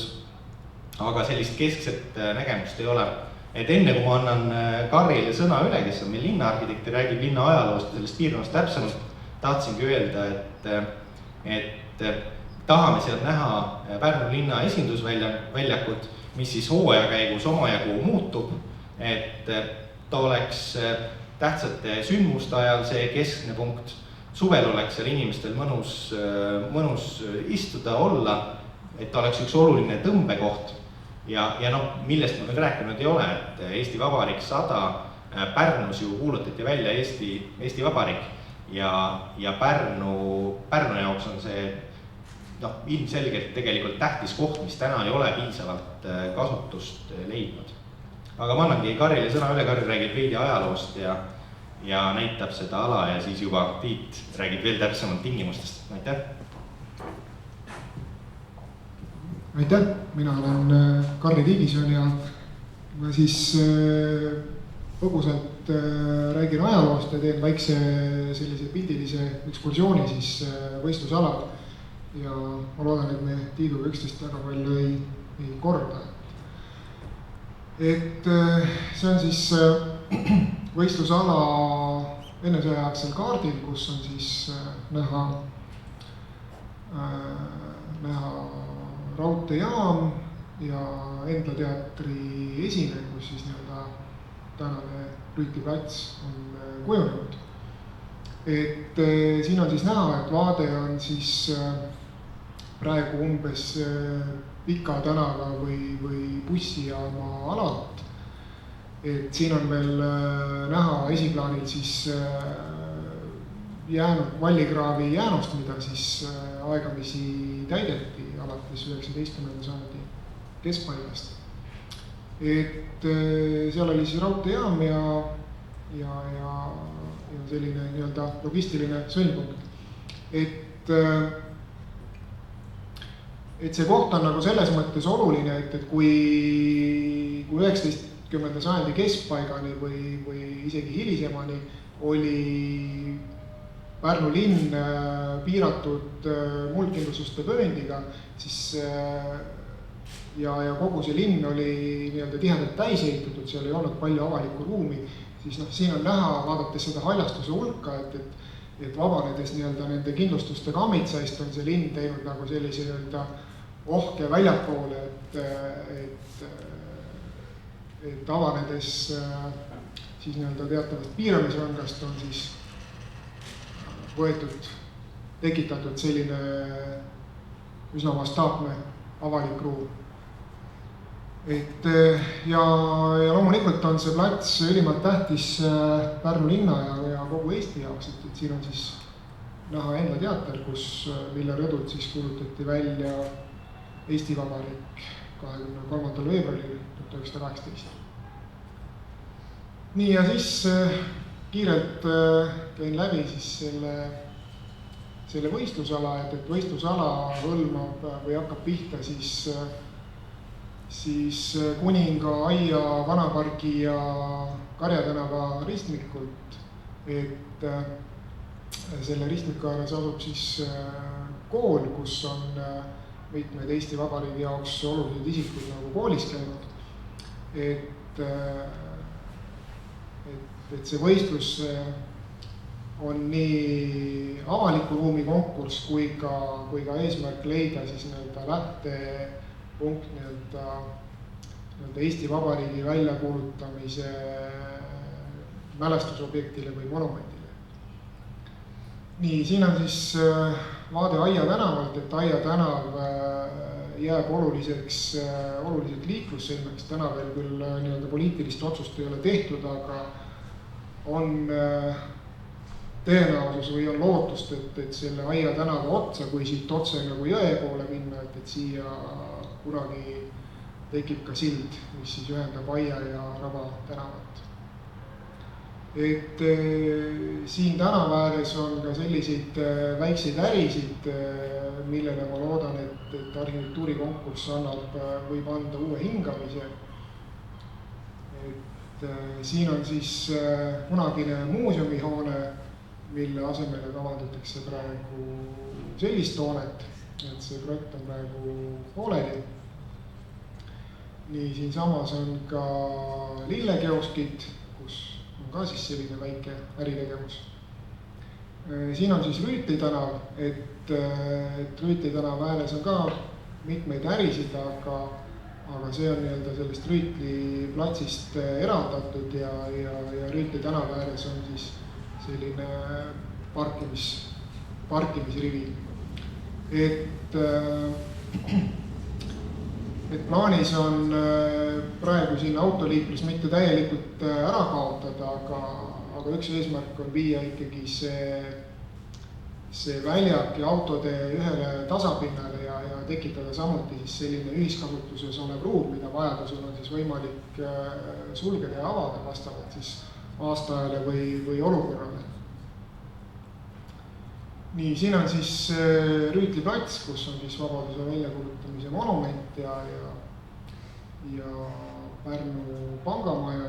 S6: aga sellist keskset nägemust ei ole. Et enne kui ma annan Karrile sõna üle, kes on meil linnaarhitekti, räägib linna ajaloost ja sellest piirkonnast täpsemalt, tahtsingi öelda, et tahame sealt näha Pärnu linna esindusväljakut, mis siis hooaja käigus omajagu muutub, et ta oleks tähtsate sündmuste ajal see keskne punkt. Suvel oleks seal inimestel mõnus istuda, olla, et ta oleks üks oluline tõmbekoht. Ja millest ma veel rääkinud ei ole, et Eesti Vabariik 100 Pärnus ju kuulutati välja Eesti Vabariik ja Pärnu jaoks on see ilmselgelt tegelikult tähtis koht, mis täna ei ole piisavalt kasutust leidnud. Aga ma annangi Karile sõna üle, Karl räägib veidi ajaloost ja näitab seda ala ja siis juba Tiit räägib veel täpsemalt tingimustest. Aitäh!
S7: Aitäh, mina olen Karri Tiigison ja ma siis põgusalt räägin ajaloost ja teen väikse sellise pildilise ekskursiooni siis võistlusalal. Ja ma loodan, et me Tiiduga üksteist väga palju ei korda. Et see on siis võistlusala ennesõjaaegsel kaardil, kus on siis näha raudteejaam ja Endla teatri esine, kus siis tänane Rüütli plats on kujunenud. Et siin on siis näha, et vaade on siis praegu umbes Pika tänava või bussijaama alalt. Et siin on veel näha esiplaanil siis jäänud vallikraavi jäänust, mida siis aegamisi täideti alates 19. sajandi keskpaigast. Et seal oli siis raudteejaam ja selline nii-öelda logistiline sõlmpunkt. Et see koht on nagu selles mõttes oluline, et kui 19. sajandi keskpaigani või isegi hilisemani oli Pärnu linn piiratud muldkindlustuste vööndiga, siis ja kogu see linn oli nii-öelda tihedalt täis ehitatud, seal ei olnud palju avalikku ruumi, siis siin on näha, vaadates seda haljastuse hulka, et vabanedes nii-öelda nende kindlustuste kammitsaist on see linn teinud nagu sellise nii-öelda ohke väljapoole, et avanedes siis nii-öelda teatavast piiramisrangast on siis tekitatud selline üsna mastaapne avalik ruum. Ja loomulikult on see plats ülimalt tähtis Pärnu linna ja kogu Eesti jaoks, et siin on siis näha Endla teater, mille rõdult siis kuulutati välja Eesti Vabariik 23. veebruaril 1918. Nii ja siis kiirelt käin läbi siis selle võistlusala, et võistlusala hõlmab või hakkab pihta siis Kuninga aia, Vanapargi ja Karja tänava ristmikult. Et selle ristmiku ääres asub siis kool, kus on mitmed Eesti Vabariigi jaoks olulised isikud nagu koolis käinud. Et see võistlus on nii avaliku ruumi konkurss kui ka eesmärk leida siis nii-öelda lähtepunkt nii-öelda Eesti Vabariigi väljakuulutamise mälestusobjektile või monumendile. Nii, siin on siis vaade Aia tänavalt, et Aia tänav jääb oluliselt liiklussõlmeks, täna veel küll nii-öelda poliitilist otsust ei ole tehtud, aga on tõenäosus või on lootust, et selle Aia tänava otsa, kui siit otse nagu jõe poole minna, et siia kunagi tekib ka sild, mis siis ühendab Aia ja Raba tänavat. Et siin tänava ääres on ka selliseid väikseid ärisid, millele ma loodan, et arhitektuurikonkurss võib anda uue hingamise. Et siin on siis kunagine muuseumihoone, mille asemele kavandatakse praegu sellist hoonet, et see projekt on praegu pooleli. Nii siinsamas on ka lillekioskid, kus on ka siis selline väike äritegevus. Siin on siis Rüütli tänav, et Rüütli tänava ääres on ka mitmeid ärisid, aga see on nii-öelda sellest Rüütli platsist eraldatud ja Rüütli tänava ääres on siis selline parkimisrivi. Et plaanis on praegu siin autoliiklus mitte täielikult ära kaotada, aga üks eesmärk on viia ikkagi see väljak ja autotee ühele tasapinnale ja tekitada samuti siis selline ühiskasutuses olev ruum, mida vajadusel on siis võimalik sulgeda ja avada vastavalt siis aastaajale või olukorrale. Nii, siin on siis Rüütli plats, kus on siis Vabaduse väljakuulutamise monument ja Pärnu pangamaja.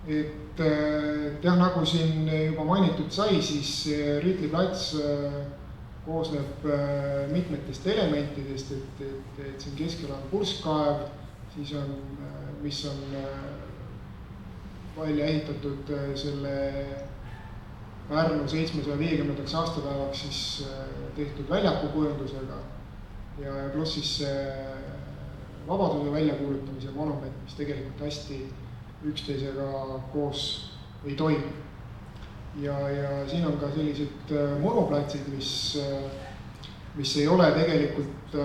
S7: Et jah, nagu siin juba mainitud sai, siis Rüütli plats koosneb mitmetest elementidest, et siin keskel on purskkaev, siis on, mis on välja ehitatud selle Pärnu 750. aastapäevaks siis tehtud väljakukujundusega ja pluss siis Vabaduse väljakuulutamise monument, mis tegelikult hästi üksteisega koos ei toimi. Ja siin on ka sellised muruplatsid, mis ei ole tegelikult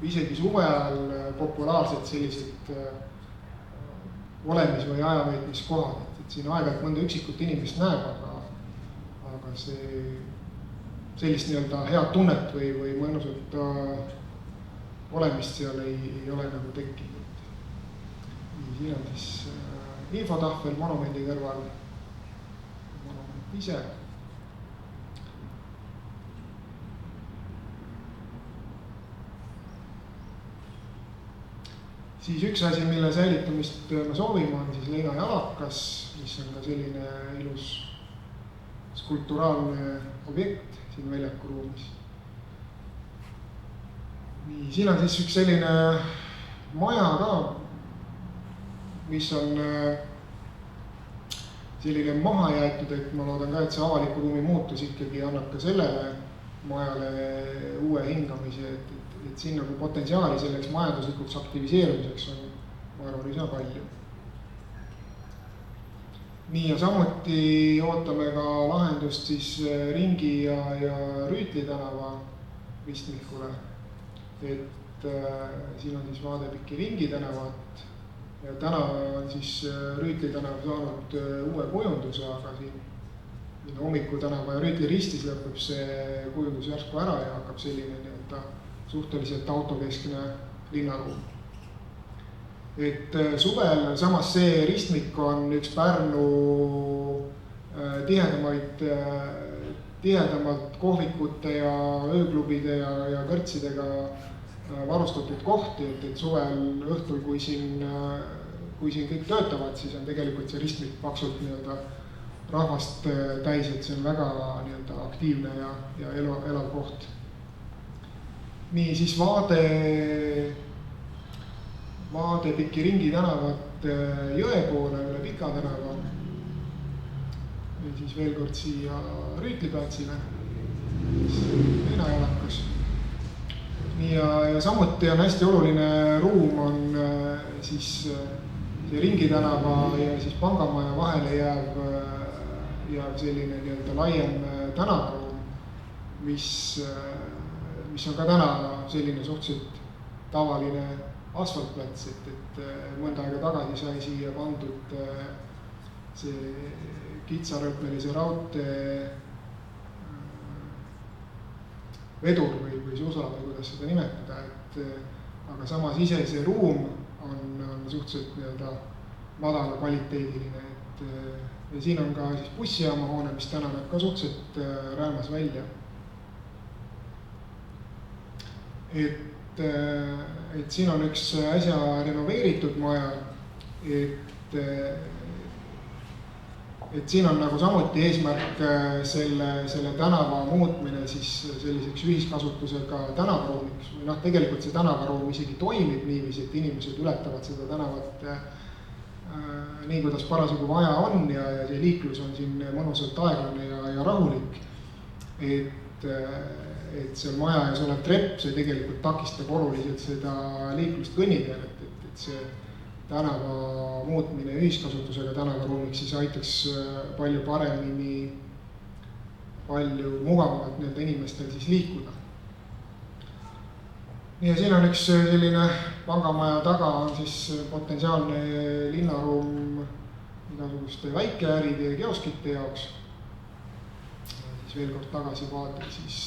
S7: isegi suve ajal populaarsed sellised olemis- või ajaveetmiskohad. Et siin aeg-ajalt mõnda üksikut inimest näeb, aga sellist nii-öelda head tunnet või mõnusat olemist seal ei ole nagu tekkinud. Siin on siis infotahvel monumendi kõrval, monument ise. Siis üks asi, mille säilitamist me soovime, on siis leina jalakas, mis on ka selline ilus skulpturaalne objekt siin väljakuruumis. Nii, siin on siis üks selline maja ka, mis on selline maha jäetud, et ma loodan ka, et see avaliku ruumi muutus ikkagi annab ka sellele majale uue hingamise, et siin nagu potentsiaali selleks majanduslikuks aktiviseerumiseks on, ma arvan, üsna palju. Nii ja samuti ootame ka lahendust siis Ringi ja Rüütli tänava ristmikule. Et siin on siis vaade pikki Ringi tänavat ja täna on siis Rüütli tänav saanud uue kujunduse, aga siin Hommiku tänava ja Rüütli ristis lõpeb see kujundus järsku ära ja hakkab selline nii-öelda suhteliselt autokeskne linnaruum. Et suvel samas see ristmik on üks Pärnu tihedamalt kohvikute ja ööklubide ja kõrtsidega varustatud kohti, et suvel õhtul, kui siin kõik töötavad, siis on tegelikult see ristmik paksult nii-öelda rahvast täis, et see on väga nii-öelda aktiivne ja elav koht. Nii, siis vaade pikki Ringi tänavat jõe poole üle Pika tänava. Ja siis veel kord siia Rüütli platsile, leinajalakas. Nii ja samuti on hästi oluline ruum on siis see Ringi tänava ja siis Pangamaja vahele jääv selline nii-öelda laiem tänavaruum, mis on ka täna selline suhteliselt tavaline asfaltplats, et mõnda aega tagasi sai siia pandud see kitsarööpmelise raudtee vedur või susla või kuidas seda nimetada, aga samas ise see ruum on suhteliselt nii-öelda madala kvaliteediline, ja siin on ka siis bussijaama hoone, mis täna näeb ka suhteliselt räämas välja. Et siin on üks äsja renoveeritud maja, et siin on nagu samuti eesmärk selle tänava muutmine siis selliseks ühiskasutusega tänavaruumiks. Või tegelikult see tänavaruum isegi toimib niiviisi, et inimesed ületavad seda tänavat nii, kuidas parasjagu vaja on ja see liiklus on siin mõnusalt aeglane ja rahulik. Et seal maja ees olev trepp, see tegelikult takistab oluliselt seda liiklust kõnniteel, et see tänava muutmine ühiskasutusega tänavaruumiks siis aitaks palju paremini, palju mugavamalt nii-öelda inimestel siis liikuda. Ja siin on üks selline pangamaja taga on siis potentsiaalne linnaruum igasuguste väikeäride ja kioskite jaoks. Siis veel kord tagasi vaadata siis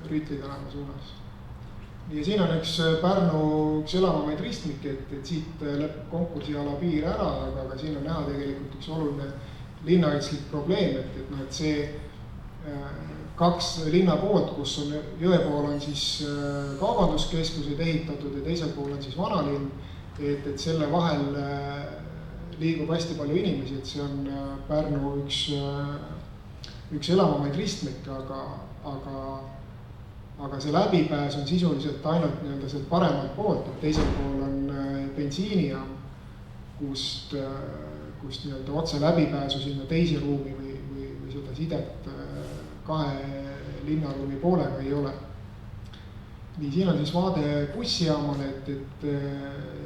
S7: Rüütli tänava suunas. Ja siin on üks Pärnu üks elavamaid ristmikke, et siit lõpeb konkursiala piir ära, aga siin on näha tegelikult üks oluline linnaeitslik probleem, et see kaks linna poolt, kus on jõe pool on siis kaubanduskeskused ehitatud ja teisel pool on siis vanalinn, et selle vahel liigub hästi palju inimesi, et see on Pärnu üks elavamaid ristmikke, aga see läbipääs on sisuliselt ainult nii-öelda sealt paremalt poolt, et teisel pool on bensiinijaam, kust nii-öelda otse läbipääsu sinna teise ruumi või seda sidet kahe linnaruumi poolega ei ole. Nii, siin on siis vaade bussijaamale, et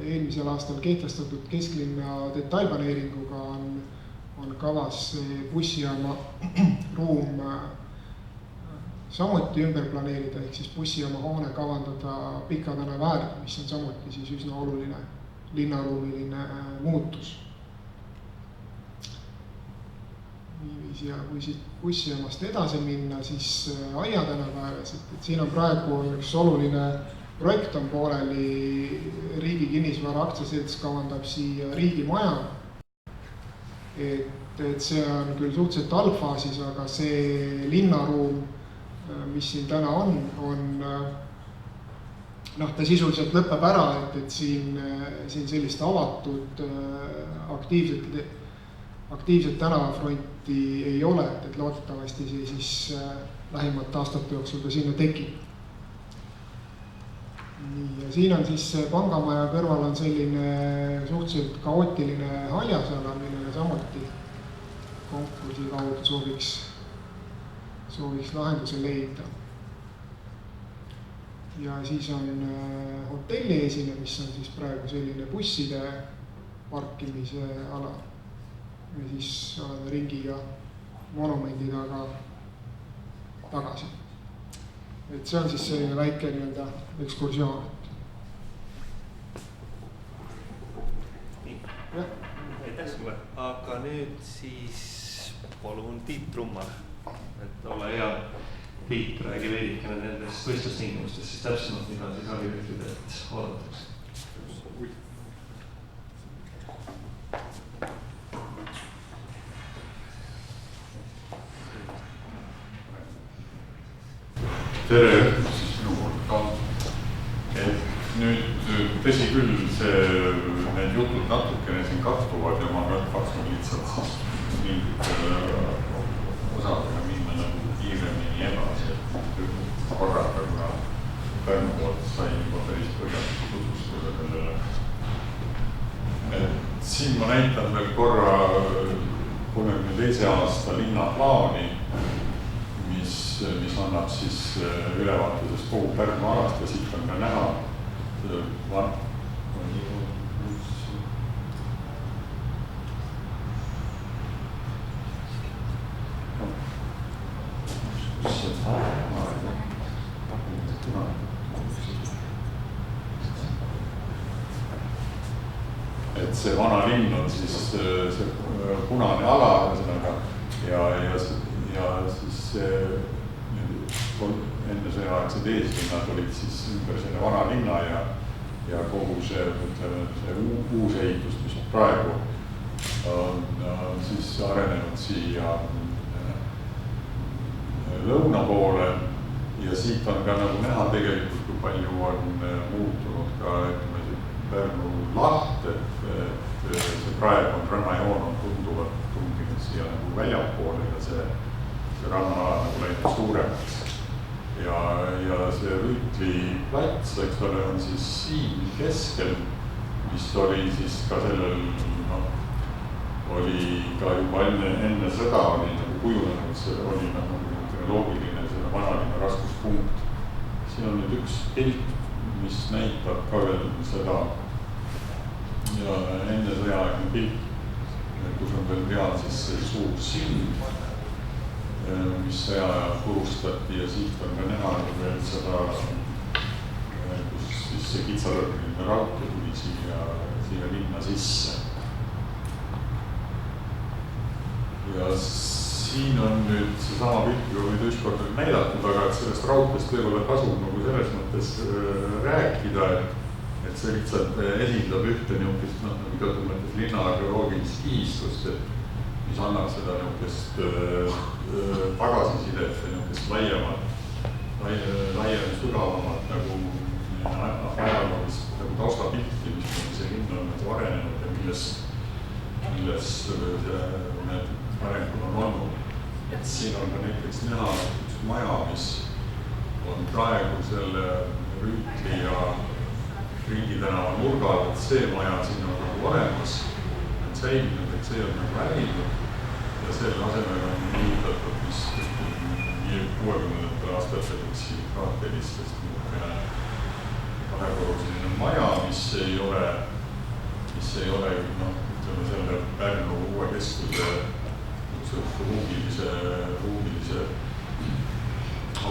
S7: eelmisel aastal kehtestatud kesklinna detailplaneeringuga on kavas bussijaama ruum samuti ümber planeerida, ehk siis bussijaama hoone kavandada Pika tänava äärde, mis on samuti siis üsna oluline linnaruumiline muutus. Ja kui siit bussijaamast edasi minna, siis Aia tänava ääres, et siin on praegu üks oluline projekt on pooleli, Riigi Kinnisvara Aktsiaselts kavandab siia riigimaja. Et see on küll suhteliselt algfaasis, aga see linnaruum, mis siin täna on ta sisuliselt lõpeb ära, et siin sellist avatud aktiivset tänavafronti ei ole, et loodetavasti see siis lähimate aastate jooksul ka sinna tekib. Ja siin on siis pangamaja kõrval on selline suhteliselt kaootiline haljasala, millele samuti konkursi kaudu sooviks lahenduse leida. Ja siis on hotelli esine, mis on siis praegu selline busside parkimise ala. Ja siis oleme ringiga monumendi taga tagasi. Et see on siis selline väike nii-öelda ekskursioon.
S1: Aitäh sulle. Aga nüüd siis palun Tiit Trummar, et ole hea. Tiit, räägi veidikene nendest võistlustingimustest, siis täpsemalt, mida siis harjuritudelt oodatakse.
S8: Tere õhtust siis minu poolt ka. Et nüüd tõsi küll, need jutud natukene siin kattuvad ja ma katsun lihtsalt siis mingit osadega minna nagu kiiremini edasi, et korraga, kuna Pärnu poolt sai juba päris põhjalikult tutvustada sellele. Et siin ma näitan veel korra 32. aasta linnaplaani, mis annab siis ülevaatusest kogu Pärnu alast ja siit on ka näha et see vana linn on siis see punane ala ühesõnaga ja siis enne sõjaaegsed eeslinnad olid siis ümber selle vana linna ja kogu see, ütleme, see uus ehitus, mis praegu on siis arenenud siia lõuna poole ja siit on ka nagu näha tegelikult, kui palju on muutunud ka, ütleme, Pärnu laht, et see praegu on rannajoon on tunduvalt tunginud siia nagu väljapoole ja see rannaala nagu läinud suuremaks. Ja see Rüütli plats, eks ole, on siis siin keskel, mis oli siis ka sellel, oli ka juba enne sõda oli nagu kujunenud, see oli nagu loogiline selle vanalinna raskuspunkt. Siin on nüüd üks pilt, mis näitab ka veel seda ja enne sõjaaegne pilt, kus on veel peal siis see suur sild, mis sõjaajal purustati ja siit on ka näha veel seda, kus siis see kitsarõrgline raudtee tuli siia linna sisse. Ja siin on nüüd seesama pilt, kui nüüd ükskord on näidatud, aga et sellest raudteest võib-olla tasub nagu selles mõttes rääkida, et see lihtsalt esindab ühte niisugust, nagu teatud mõttes linna arheoloogilist kiistust, mis annab seda niisugust tagasisidet või niisugust laiem sügavamat nagu ajaloolist nagu taustapilti, mis see linn on nagu arenenud ja milles need arengud on olnud. Et siin on ka näiteks näha üks maja, mis on praegu selle Rüütli ja Ringi tänava nurgal, et see maja siin on nagu olemas, on säilinud, et see on nagu hävinud ja selle asemel on ehitatud vist 60. aastatel üks kraatelistest kahekorruseline maja, mis ei ole ütleme selle Pärnu uue keskuse ruumilise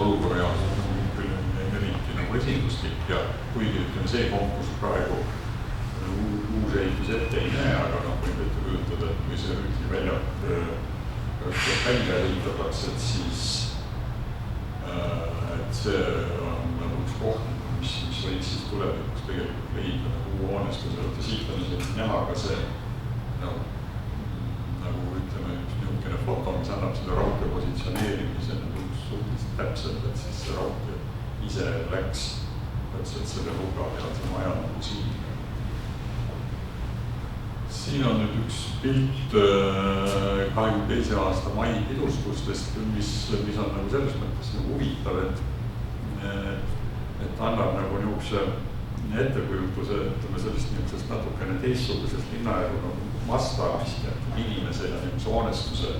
S8: olukorra jaoks on küll eriti nagu esinduslik ja kuigi ütleme see konkurss praegu uus ehitus ette ei näe, aga võib ette kujutada, et kui see Rüütli välja ehitatakse, et siis et see on nagu üks koht, mis võiks siis tulevikus tegelikult leida nagu uue hoonestuse, et siit on isegi näha ka see nagu ütleme üks niisugune foto, mis annab selle raudtee positsioneerimise nagu suhteliselt täpselt, et siis see raudtee ise läks täpselt selle luga peal, see maja nagu siin. Siin on nüüd üks pilt 22. aasta mai pidustustest, mis on nagu selles mõttes nagu huvitav, et annab nagu niisuguse ettekujutuse, ütleme sellist niisugusest natukene teistsugusest linnaelu nagu mastaabist ja inimese ja niisuguse hoonestuse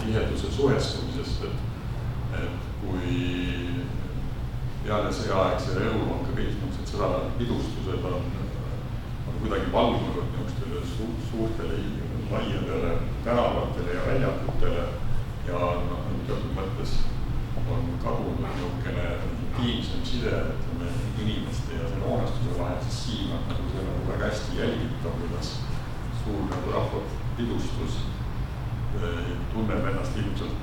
S8: tiheduse suhestumisest, et kui peale sõjaaegsele elul on ka kõik niisugused sõdalaadi pidustused on kuidagi valgunud niisugustele suurtele laiadele tänavatele ja väljakutele ja teatud mõttes on kadunud niisugune intiimsem side, ütleme, inimeste ja selle hoonestuse vahel, siis siin on nagu see nagu väga hästi jälgitav, kuidas suur nagu rahvapidustus tunneb ennast ilmselt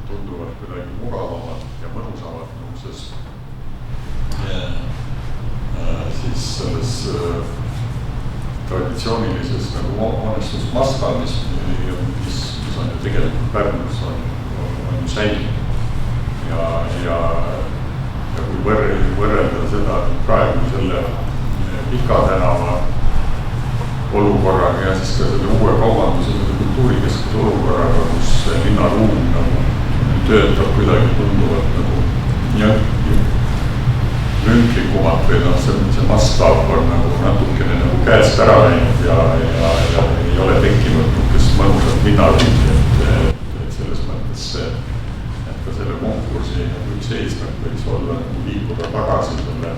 S8: tunduvalt kuidagi mugavamalt ja mõnusamalt niisuguses siis selles traditsioonilises nagu hoonestusmaskal, mis on ju tegelikult Pärnus on säilinud. Ja kui võrrelda seda praegu selle Pika tänava olukorraga ja siis ka selle uue kaubanduse ja kultuurikeskuse olukorraga, kus linnaruum nagu töötab kuidagi tunduvalt nagu lünklikumalt või see mastaap on nagu natukene nagu käest ära läinud ja ei ole tekkinud niisugust mõnusat linnaruumi, et selles mõttes et ka selle konkursi üks eesmärk võiks olla liikuda tagasi selle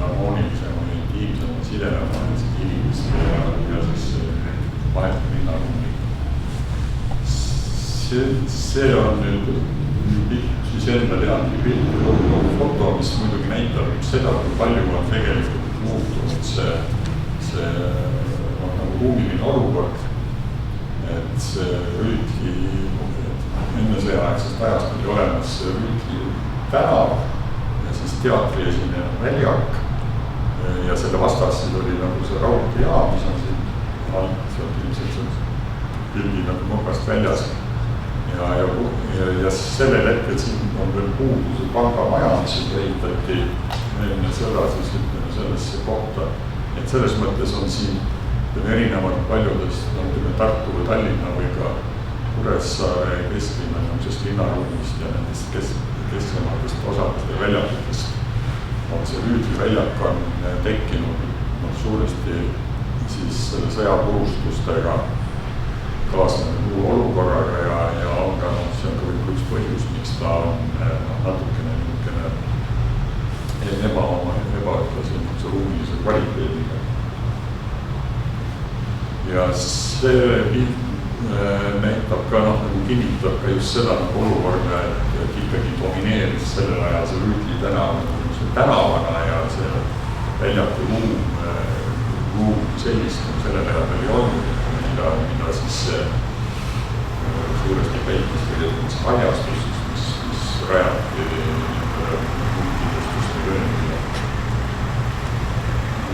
S8: harmoonilisema ja intiimsema sidema inimeste ja siis vahelt linnaruumi. See on nüüd siis enda teadlik pilt või foto, mis muidugi näitab seda, kui palju on tegelikult muutunud see nagu ruumiline olukord. Et see Rüütli, enne sõjaaegsest ajast oli olemas see Rüütli tänav ja siis teatri esineja väljak ja selle vastas siis oli nagu see raudteejaam, mis on siin alt, sealt ilmselt see pildi nagu nurgast väljas. Ja sellel hetkel siin on veel puudu see pangamaja, mis ehitati enne sõda siis ütleme sellesse kohta. Et selles mõttes on siin erinevad paljudest Tartu või Tallinna või ka Kuressaare kesklinna linnaruumist ja nendest kesklematest osadest ja väljakutest on see Rüütli väljak on tekkinud suuresti siis selle sõjapurustustega kaasnenud olukorraga ja on ka see on ka võib-olla üks põhjus, miks ta on natukene ebaühtlase ruumilise kvaliteediga. Ja see pilt näitab ka nagu kinnitab ka just seda nagu olukorda, et ikkagi domineeris sellel ajal see Rüütli tänavana ja see väljaku ruum sellist selle peale ei olnud, mida siis suuresti täitis tegelikult see haljastus, mis rajati multidestuste vööndile.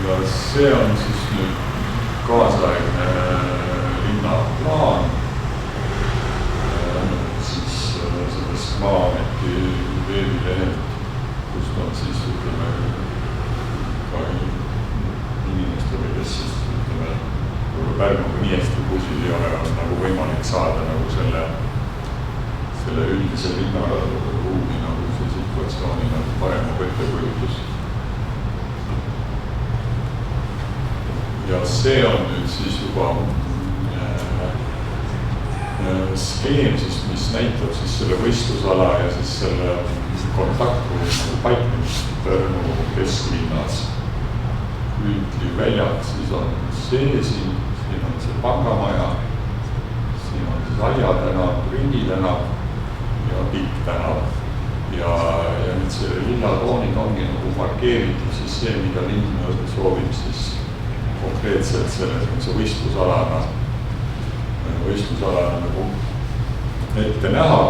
S8: Ja see on siis nüüd kaasaegne linnaplaan, siis sellest Maa-ameti veebilehelt, kust on siis ütleme ka inimestele, kes siis ütleme Pärnuga nii hästi kursil ei ole, on nagu võimalik saada nagu selle üldise linnaruumi nagu see situatsiooni nagu parema ettekujutus. Ja see on nüüd siis juba skeem, siis, mis näitab siis selle võistlusala ja siis selle kontaktruumi paiknemist Pärnu kesklinnas. Rüütli väljak, siis on see siin on see pangamaja, siin on siis Aia tänav, Ringi tänav ja Pikk tänav. Ja nüüd see linnatoonid ongi nagu markeeritud siis see, mida linn soovib siis konkreetselt see võistlusalana nagu ette näha,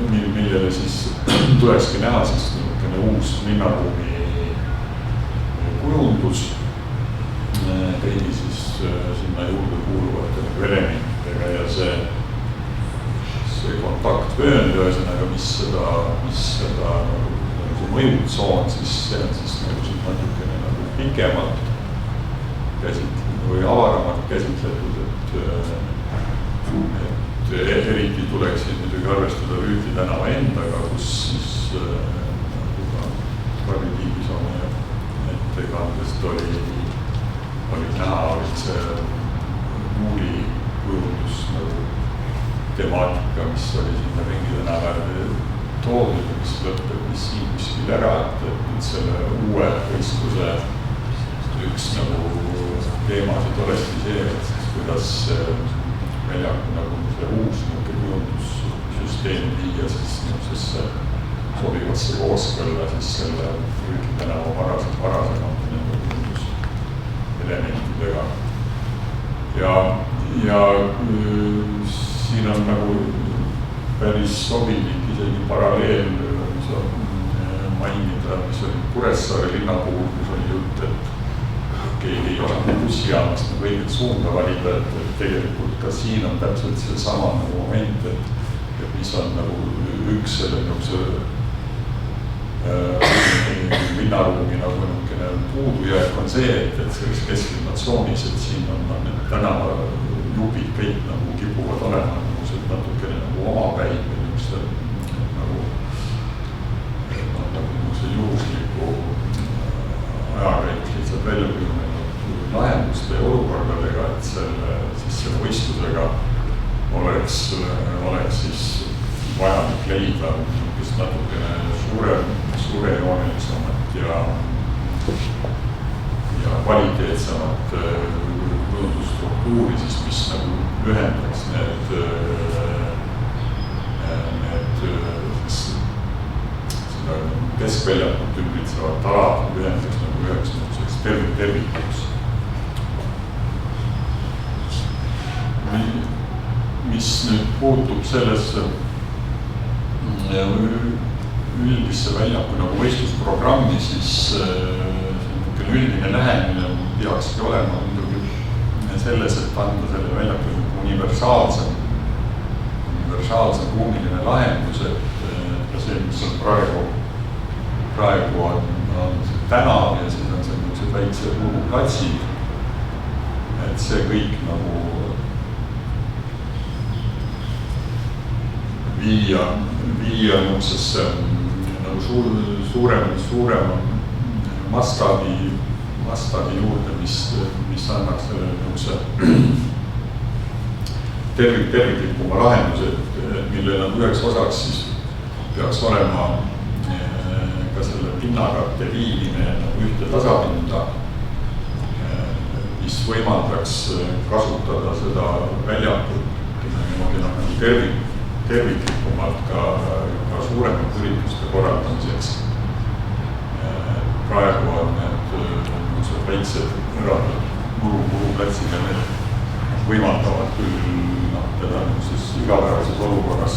S8: millele siis tulekski näha siis uus linnaruumi kujundus kõigi siis sinna juurde kuuluvate elementidega ja see kontaktvöönd, ühesõnaga, mis seda nagu mõjutsoon, siis see on siis nagu siin natukene nagu pikemalt käsitletud või avaramalt käsitletud, et eriti tuleks siin muidugi arvestada Rüütli tänava endaga, kus siis Karli Tiibisoone ettekandest oli näha, olid see muuli kujundus nagu temaatika, mis oli sinna Ringi tänavale toodud, mis lõpeb siin kuskil ära, et nüüd selle uue võistluse üks nagu teemasid olekski see, et siis kuidas väljaku nagu see uus kujundussüsteem viia siis niisugusesse sobivasse kooskõlla siis selle Rüütli tänava varasemalt elementidega. Ja siin on nagu päris sobilik isegi paralleel, mis on mainida, mis oli Kuressaare linna puhul, kus oli jutt, et keegi ei ole bussijaamast nagu õiget suunda valida, et tegelikult ka siin on täpselt see sama nagu moment, et mis on nagu üks selle linnaruumi nagu puudujääk on see, et selles kesklinnatsoonis, et siin on need tänavajubid kõik nagu kipuvad olema nagu see natukene nagu omapäin või niisuguse juhusliku ajakäigus lihtsalt välja kujunenud lahenduste ja olukordadega, et selle võistlusega oleks siis vajalik leida natukene suurejoonelisemat ja kvaliteetsemat kujundusstruktuuri, siis mis nagu ühendaks need keskväljakut ümbritsevat alad ühendaks nagu üheks niisuguseks tervikuks. Mis nüüd puutub sellesse üldisse väljaku nagu võistlusprogrammi, siis üldine lähenemine peakski olema muidugi selles, et anda selle väljaku universaalsem ruumiline lahendus, et see, mis on praegu on tänav ja siis on see niisugused väiksed muruplatsid, et see kõik nagu viia niisugusesse nagu suurema mastaabi juurde, mis annaks selle niisuguse terviklikuma lahenduse, mille nagu üheks osaks siis peaks olema ka selle pinnakatte viimine nagu ühte tasapinda, mis võimaldaks kasutada seda väljakut niimoodi nagu terviklikumalt ka suuremate ürituste korraldamiseks. Praegu on need väiksed muruplatsid ja need võimaldavad küll teda igapäevases olukorras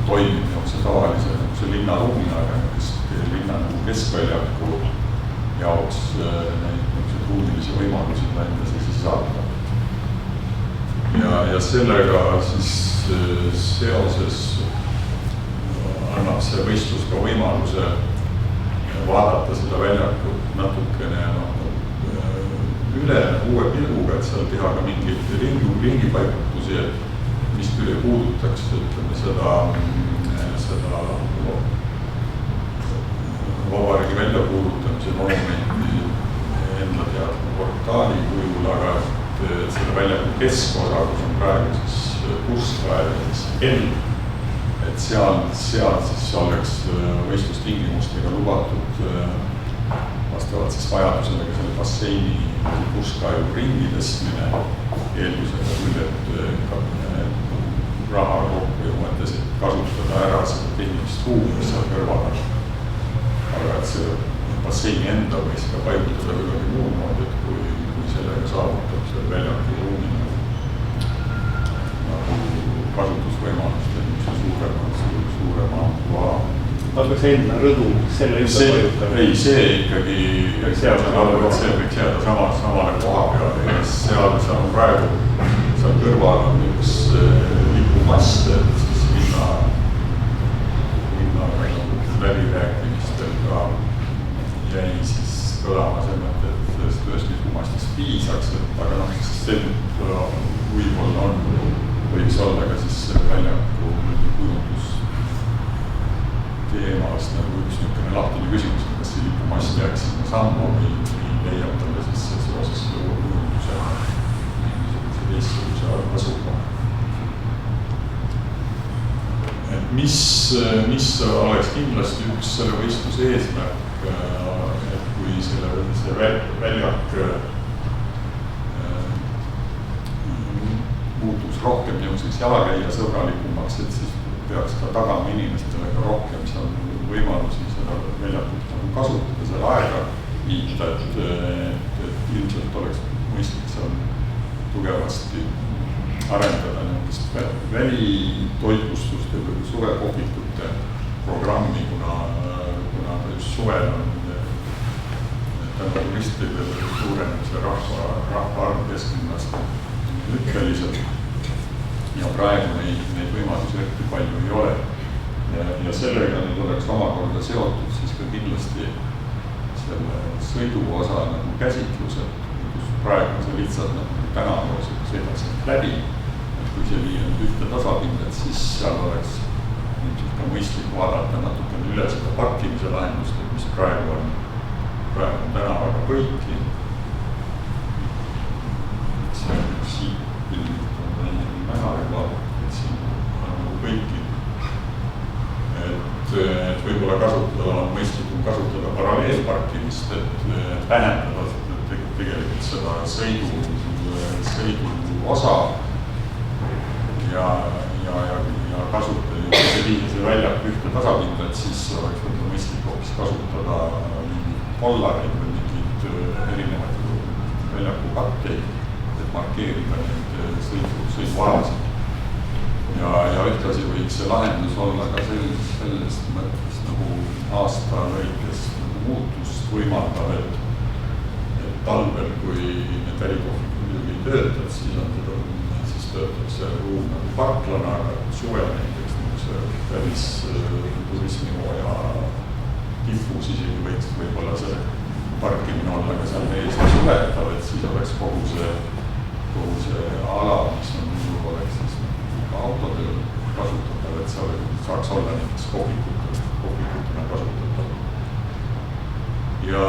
S8: toimib tavalise linnaruumina, aga linna keskväljaku jaoks neid ruumilisi võimalusi endas ei sisaldada. Ja sellega siis seoses annab see võistlus ka võimaluse vaadata seda väljakut natukene üle uue pilguga, et seal teha ka mingeid ringipaigutusi, mis küll ei puudutaks seda vabariigi väljakuulutamise monumenti enda teadma portaali kujul, aga selle väljaku keskosa, kus on praegu siis Purskvaja ja siis L, et seal siis oleks võistlustingimustega lubatud vastavalt siis vajadusele ka selle basseini Purskvaja ringi tõstmine eeldusega küll, et raha kokku mõttes, et kasutada ära seda tehnilist ruumi, mis seal kõrval on. Aga et see basseini enda võis ka paigutada kuidagi muud moodi, et kui sellega saavutab selle väljaku ruumi nagu kasutusvõimalust, et mis on suurema ala.
S9: Aga see enda rõdu selle ümber mõjutab?
S8: Ei, see ikkagi see võiks jääda samale koha peale ja seal on praegu, seal kõrval on üks lipumast, et siis linna läbirääkimistel ka jäi siis kõlama see mõte, et ühest lipumastist piisaks, aga see võib-olla võiks olla ka siis väljaku kujundus teemast nagu üks niisugune lahtine küsimus, kas see lipumast jääks sinna sammu või leiab talle siis seoses selle uue kujunduse mingisuguse teistsuguse asukoha. Et mis oleks kindlasti üks selle võistluse eesmärk, et kui see väljak muutuks rohkem niisuguseks jalakäija sõbralikumaks, et siis peaks ka tagama inimestele ka rohkem seal võimalusi seda väljakut kasutada, seal aega viita, et ilmselt oleks mõistlik seal tugevasti arendada nendest välitoitlustuste või suvekohvikute programmi, kuna just suvel on tänu turistide suurenemise rahvaarv kesklinnast hüppeliselt ja praegu neid võimalusi eriti palju ei ole. Ja sellega nüüd oleks omakorda seotud siis ka kindlasti selle sõiduosa nagu käsitlused, kus praegu on see lihtsalt tänavusi sõidaks läbi. Et kui see viia nüüd ühte tasapindet, siis seal oleks ilmselt ka mõistlik vaadata natukene üle seda parkimise lahendust, mis praegu on tänavaga põiki. See on siit pildilt on näha juba, et siin on nagu põiki. Et võib-olla mõistlikum kasutada paralleelparkimist, et vähendada tegelikult seda sõidu osa ja kasutada see väljak ühte tasapinda, et siis oleks mõistlik mõistlik hoopis kasutada kollareid või mingeid erinevaid väljaku katteid, et markeerida neid sõidualasid. Ja ühtlasi võiks see lahendus olla ka sellest mõttes nagu aasta lõikes muutust võimaldav, et talvel, kui need välikohvikud muidugi ei töötad, siis töötab see ruum nagu parklana, aga suvel näiteks see päris turismihooaja tipus isegi võiks võib-olla see parkimine olla ka seal ees ja suletav, et siis oleks kogu see ala, mis on muidu oleks siis autodel kasutatav, et see saaks olla näiteks kohvikutena kasutatav. Ja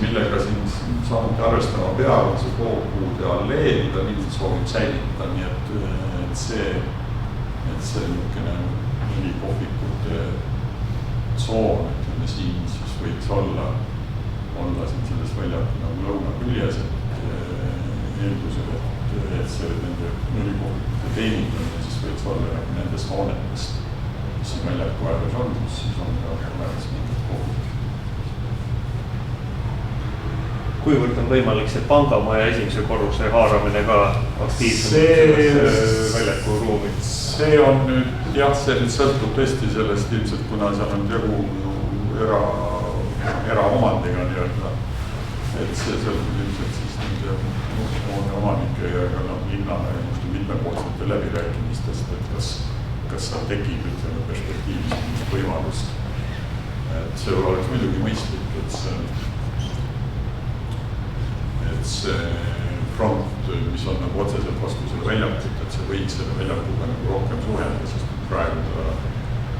S8: millega siin samuti arvestama peab, on see koogpuude allee, mida mind soovib säilitada, nii et see niisugune kohvikute tsoon, ütleme siin, siis võiks olla siin selles väljaku nagu lõuna küljes, eeldusel, et see nende kohvikute teenindamine siis võiks olla nagu nendest hoonetest, mis siin väljaku ääres on, siis on ka olemas mingid kohvikud.
S9: Kuivõrd on võimalik see pangamaja esimese korruse haaramine ka aktiivsemalt väljaku ruumi?
S8: See on nüüd, jah, see nüüd sõltub tõesti sellest ilmselt, kuna seal on tegu eraomandiga nii-öelda, et see sõltub ilmselt siis nende omanike ja linna mitmepoolsete läbirääkimistest, et kas seal tekib ütleme perspektiivis mingit võimalust. Et see oleks muidugi mõistlik, et see front, mis on nagu otseselt vastu selle väljakut, et see võiks selle väljakuga nagu rohkem suhelda, sest praegu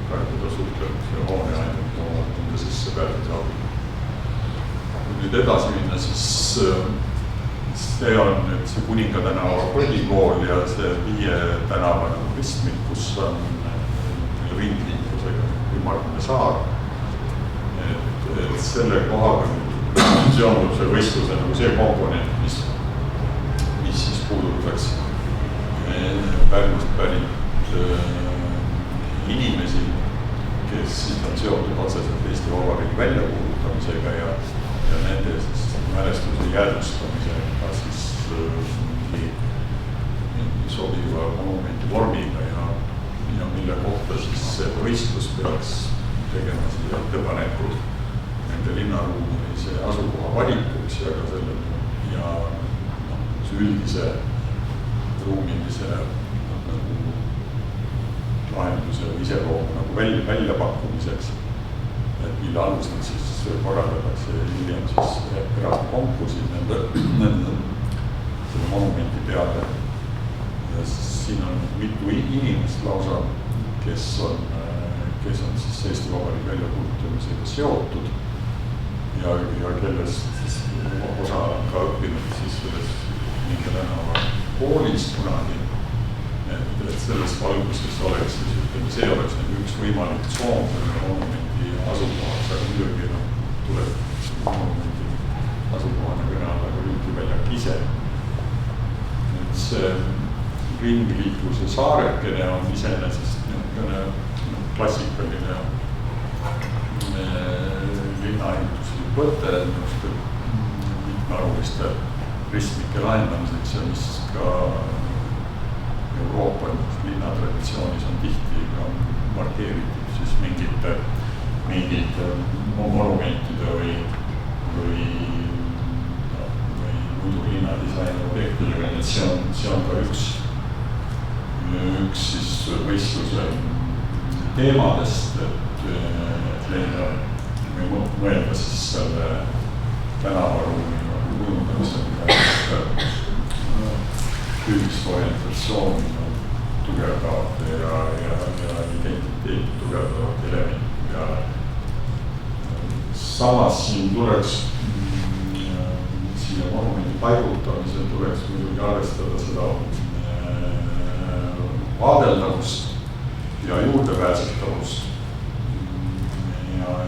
S8: ta suhtleb see hoone ainult oma sisse pääseda abil. Kui nüüd edasi minna, siis see on nüüd see Kuninga tänava põhikool ja see 5 tänava nagu ristmik, kus on ringliiklusega ümmargune saar. Et selle kohaga seondub see võistluse nagu see komponent, mis siis puudutaks Pärnust pärit inimesi, kes siis on seotud otseselt Eesti Vabariigi väljakuulutamisega ja nende siis mälestuse jäädvustamisega siis mingi sobiva monumenti vormiga ja mille kohta siis see võistlus peaks tegema siia ettepanekud nende linnaruumilise asukoha valikuks ja ka selle ja see üldise ruumilise nagu lahenduse või iseloomu nagu väljapakkumiseks, et mille alusel siis korraldatakse hiljem siis eraldi konkursid nende selle monumenti peale. Ja siin on mitu inimest lausa, kes on siis Eesti Vabariigi väljakuulutamisega seotud ja kellest siis osa on ka õppinud siis selles Kuninga tänava koolis kunagi, et selles valguses oleks siis, ütleme, see oleks nagu üks võimalik tsoon selle monumenti asukohaks, aga muidugi tuleb monumenti asukohana kõne alla ka Rüütli väljak ise. Nüüd see ringliikluse saarekene on iseenesest klassikaline linnaehituslik võte mitmearvuliste ristmike lahendamiseks ja mis ka Euroopa linnatraditsiooniis on tihti ka markeeritud siis mingite monumentide või muidu linnadisaini objektidega, et see on ka üks siis võistluse teemadest, et leida või mõelda siis selle tänavaruumi kujundamisega ühist orientatsiooni tugevdavate ja identiteeti tugevdavate elementi peale. Samas siin tuleks siia monumendi paigutamisel tuleks muidugi arvestada seda vaadeldavust ja juurdepääsetavust.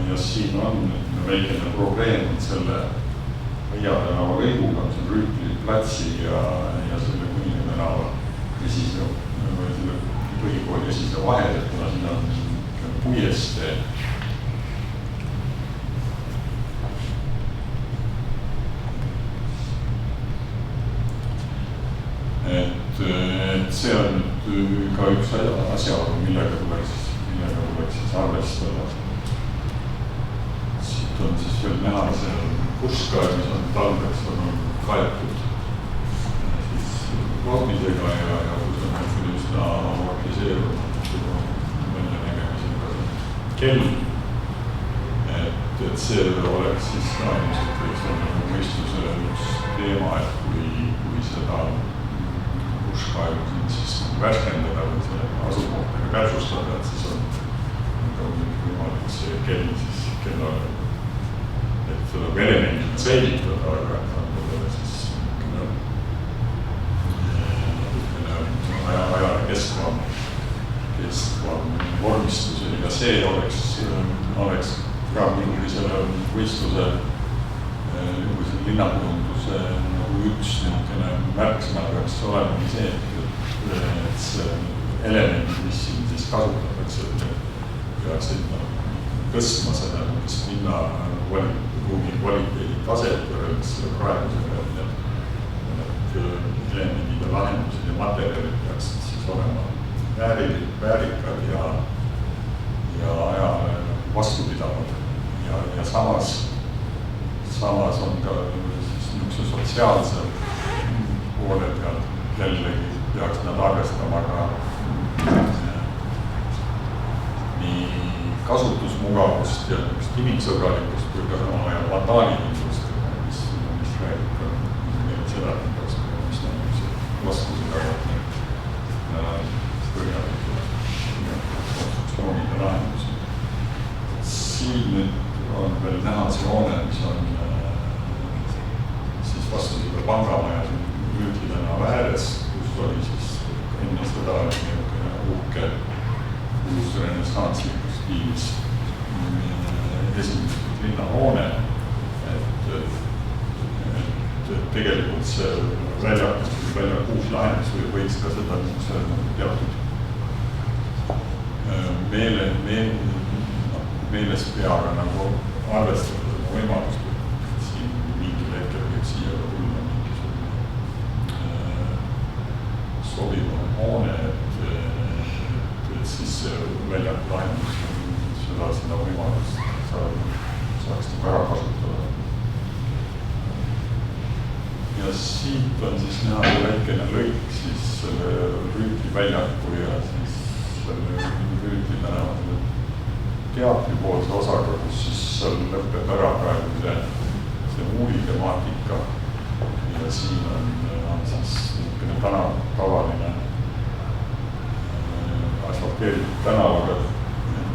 S8: Ja siin on väikene probleem selle Võia tänava lõiguga, mis on Rüütli platsi ja selle Kuninga tänava esise või selle põhikooli esise vahel, et kuna siin on puiestee. Et see on nüüd ka üks asjaolu, millega tuleks siis arvestada. Siit on siis veel näha see puška, mis on talveks kaetud siis vahmisega ja kus on üsna amortiseerunud välja nägemisega kell. Et see oleks siis ka ilmselt võiks olla mõistuse üks teema, et kui seda puškaegu siis värskendada või selle asukohtega täpsustada, et siis on võimalik see kell siis kellale, et seda elemendid säilitada, aga et on siis ajale keskvam vormistus ja see oleks ka mingi selle võistluse linnakujunduse üks niisugune märksõna peaks olema see, et see elemendid, mis siin siis kasutatakse, peaks tõstma seda linna ruumi kvaliteedi taset võrreldes selle praegusega, et elemendid ja lahendused ja materjalid peaksid siis olema väärikad ja ajale vastupidavad ja samas on ka niisuguse sotsiaalse poole pealt jällegi peaks nad arvestama ka nii kasutusmugavust ja inimsõbralikkust kui ka samal ajal vandaalidust, mis räägib ka seda, et peaks laskusega põhjalikult konstruktsioonide lahendusi. Siin nüüd on veel näha see hoone, mis on siis vastu seda pangamaja Rüütli tänava ääres, kus oli siis enne seda uhke uus renessantslikus stiilis esimesed linnahoone, et tegelikult see välja uus lahendus võiks ka seda teatud meeles peaga nagu arvestada võimalust, et siin mingil hetkel võib siia tulla mingisugune sobivam hoone, et siis väljaku lahendus seda võimalust saaks ära kasutada. Ja siit on siis näha väikene lõik siis selle Rüütli väljaku ja siis selle Rüütli tänava teatripoolse osaga, kus siis seal lõpeb ära praegu see muuli temaatika ja siin on siis niisugune tavaline asfalteeritud tänavaga.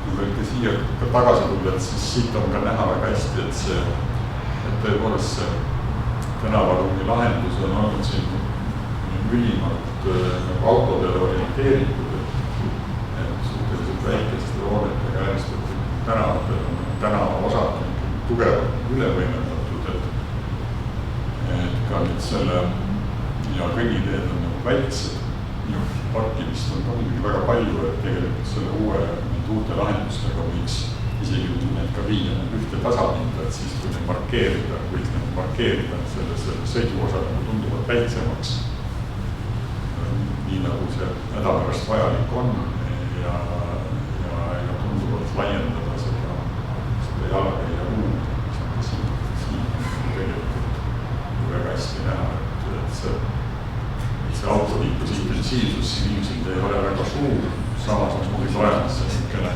S8: Kui võite siia tagasi tulla, et siis siit on ka näha väga hästi, et tõepoolest see tänavaruumi lahendus on olnud siin ülimalt autodele orienteeritud, et suhteliselt väikeste hoonetega ääristatud tänavatel on tänavaosad tugevalt üle võimendatud, et ka nüüd selle ja kõnniteed on väiksed, parkimist on ka muidugi väga palju, et tegelikult selle uute lahendustega võiks isegi need ka viia ühte tasapinda, et siis kui need markeerida selle sõiduosa tunduvalt väiksemaks, nii nagu see hädapärast vajalik on ja tunduvalt laiendada seda jalakäija ruumi, mis on ka siin tegelikult väga hästi näha, et see autoliikluse intensiivsus siin ilmselt ei ole väga suur, samas on muidugi olemas see niisugune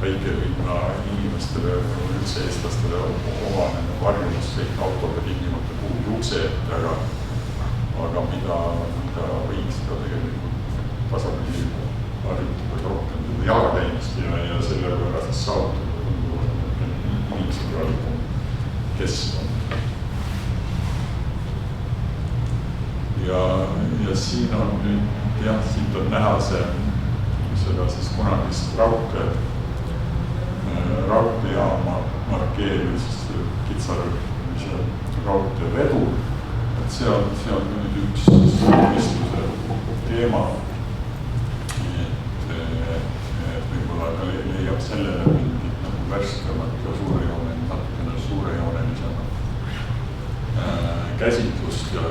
S8: väikelinna inimestele, üldse eestlastele omane harjumus kõik autode tingimata kuhugi ukse ette, aga mida võiks ka tegelikult tasapisi harjutada rohkem jalakäimist ja selle võrra siis saavutada inimesõbralikum keskkond. Ja siin on nüüd, siit on näha seda siis kunagist raudteejaama markeeris kitsarõhkumise raudteevedu, et see on nüüd üks võistluse teema, et võib-olla ka leiab sellele mingit nagu värskemat ja natukene suurejoonelisemat käsitlust ja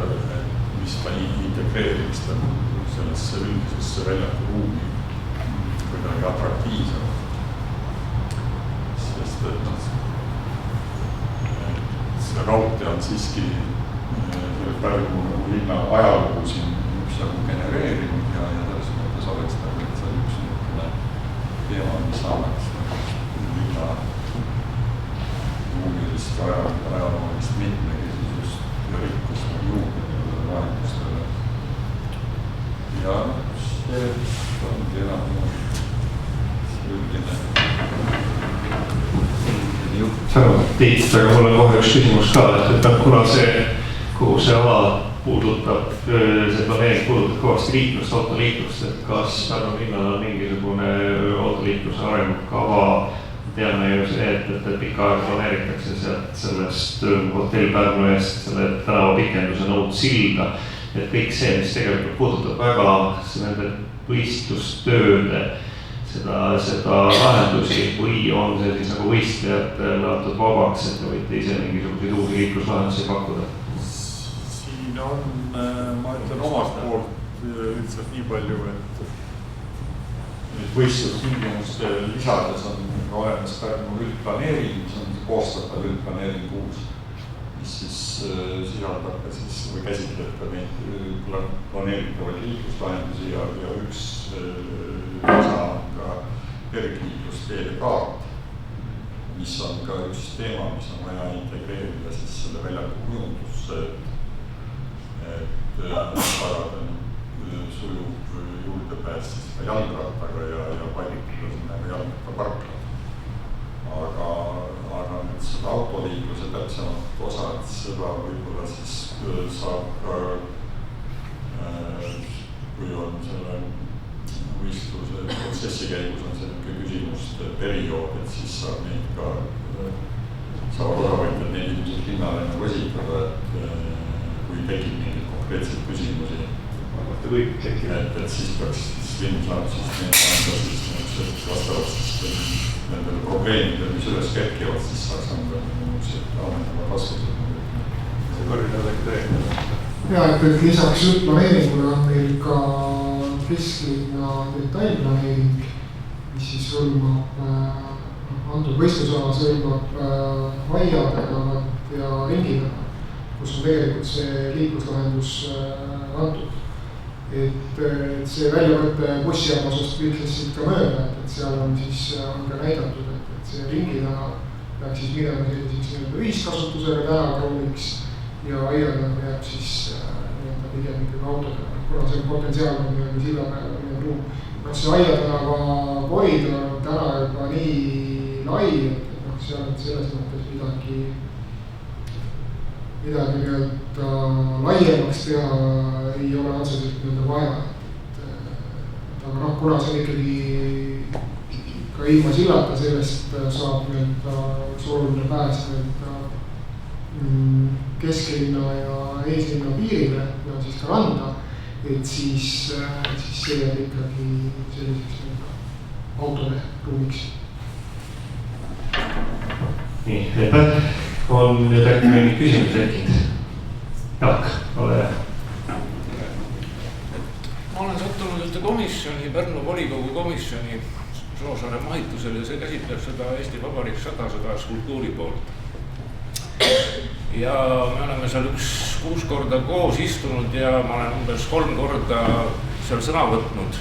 S8: mis ta integreerimist on sellesse üldisesse väljaku ruumi kuidagi atraktiivsemalt. Sest et see raudtee on siiski selle Pärnu linna ajalugu siin üksjagu genereerinud ja selles mõttes oleks nagu, et see on üks niisugune teema, mis annaks linna ruumilist ajaloolist mitmekesisust ja rikkust juurde vahetustele. Ja see ongi enam üldine.
S1: Tänan Tiit, aga mul on kohe üks küsimus ka, et kuna see, kuhu see ala puudutab, see planeering puudutab kõvasti liiklust, autoliiklust, et kas Pärnu linnal on mingisugune autoliikluse arengukava, teame ju see, et pikka aega planeeritakse sealt sellest hotell Pärnu eest selle tänava pikenduse nõud silda, et kõik see, mis tegelikult puudutab väga nende võistlustööde seda lahendusi või on see siis nagu võistlejatele antud vabaks, et te võite ise mingisuguseid uusi liikluslahendusi pakkuda?
S8: Siin on, ma ütlen omast poolt üldiselt nii palju, et võistlustingimuste lisades on olemas Pärnu üldplaneering, mis on koostatav üldplaneering uus, mis siis sisaldab ka siis või käsitleb ka neid planeeritavaid liikluslahendusi ja üks osa on ka kergliiklusteede kaart, mis on ka üks teema, mis on vaja integreerida siis selle väljaku kujundusse, et parada sujuv juurdepääs siis ka jalgrattaga ja paigutada sinna ka jalgrattaparklad. Aga nüüd seda autoliikluse täpsemat osa, et seda võib-olla siis saab ka, kui on selle võistluse protsessi käigus on selline küsimuste periood, et siis saab neid ka, saavad osavõtjad neid ilmselt linnale nagu esitada, et kui tekib mingeid konkreetseid küsimusi, et siis peaks linn saab siis neid anda siis vastavalt nendele probleemidele, mis üles kerkivad, siis saaks anda ammendavad vastused. See korraldab äkki tegelikult.
S7: Ja, et lisaks üldplaneeringule on meil ka kesklinna detailplaneering, mis siis hõlmab, antud võistlusala hõlmab aiatänavad ja ringitänavad, kus on tegelikult see liikluslahendus antud. Et see väljavõtte bussiabasust liikles siit ka mööda, et seal on siis on ka näidatud, et see ringitänava peaks siis minema selliseks ühiskasutusega tänavaruumiks ja aiatänava jääb siis pigem ikkagi autodele, kuna see potentsiaal on silla peale ruum. See aiatänava koridor on täna juba nii lai, et seal on selles mõttes midagi laiemaks teha ei ole otseselt vaja. Aga kuna see on ikkagi ka ilma sillata, sellest saab oluline pääs kesklinna ja eeslinna piirile ja siis ka randa, et siis see jääb ikkagi selliseks autode ruumiks.
S1: Nii, aitäh. On nüüd äkki mingid küsimused tekkinud? Jaak, ole hea.
S10: Ma olen sattunud ühte komisjoni, Pärnu volikogu komisjoni Soosaare mahitusel ja see käsitleb seda Eesti Vabariik 100 skulptuuri poolt. Ja me oleme seal 6 korda koos istunud ja ma olen umbes 3 korda seal sõna võtnud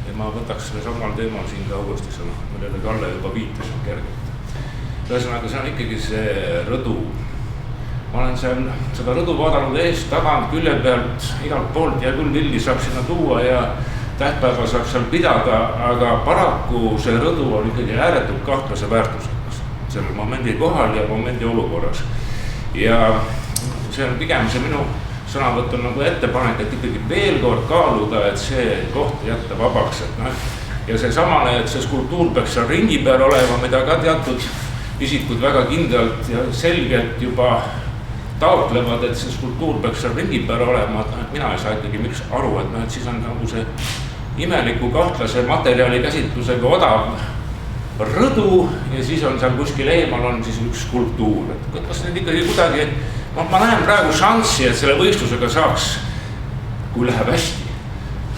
S10: ja ma võtaks selle samal teemal siin ka uuesti sõna, millele Kalle juba viitas kergelt. Ühesõnaga, see on ikkagi see rõdu. Ma olen seal seda rõdu vaadanud eest, tagant, külje pealt, igalt poolt ja küll lilli saab sinna tuua ja tähtpäeva saab seal pidada, aga paraku see rõdu on ikkagi ääretult kahtlase väärtusega sellel momendi kohal ja momendi olukorras. Ja see on pigem see minu sõnavõtt on nagu ettepanek, et ikkagi veel kord kaaluda, et see koht jätta vabaks. Ja see samane, et see skulptuur peaks seal ringi peal olema, mida ka teatud isikud väga kindlalt ja selgelt juba taotlevad, et see skulptuur peaks seal ringi peal olema, et mina ei saa ikkagi miks aru, et siis on nagu see imeliku kahtlase materjali käsitlusega odav rõdu ja siis on seal kuskil eemal on siis üks skulptuur, et kas need ikkagi kuidagi, ma näen praegu šanssi, et selle võistlusega saaks, kui läheb hästi,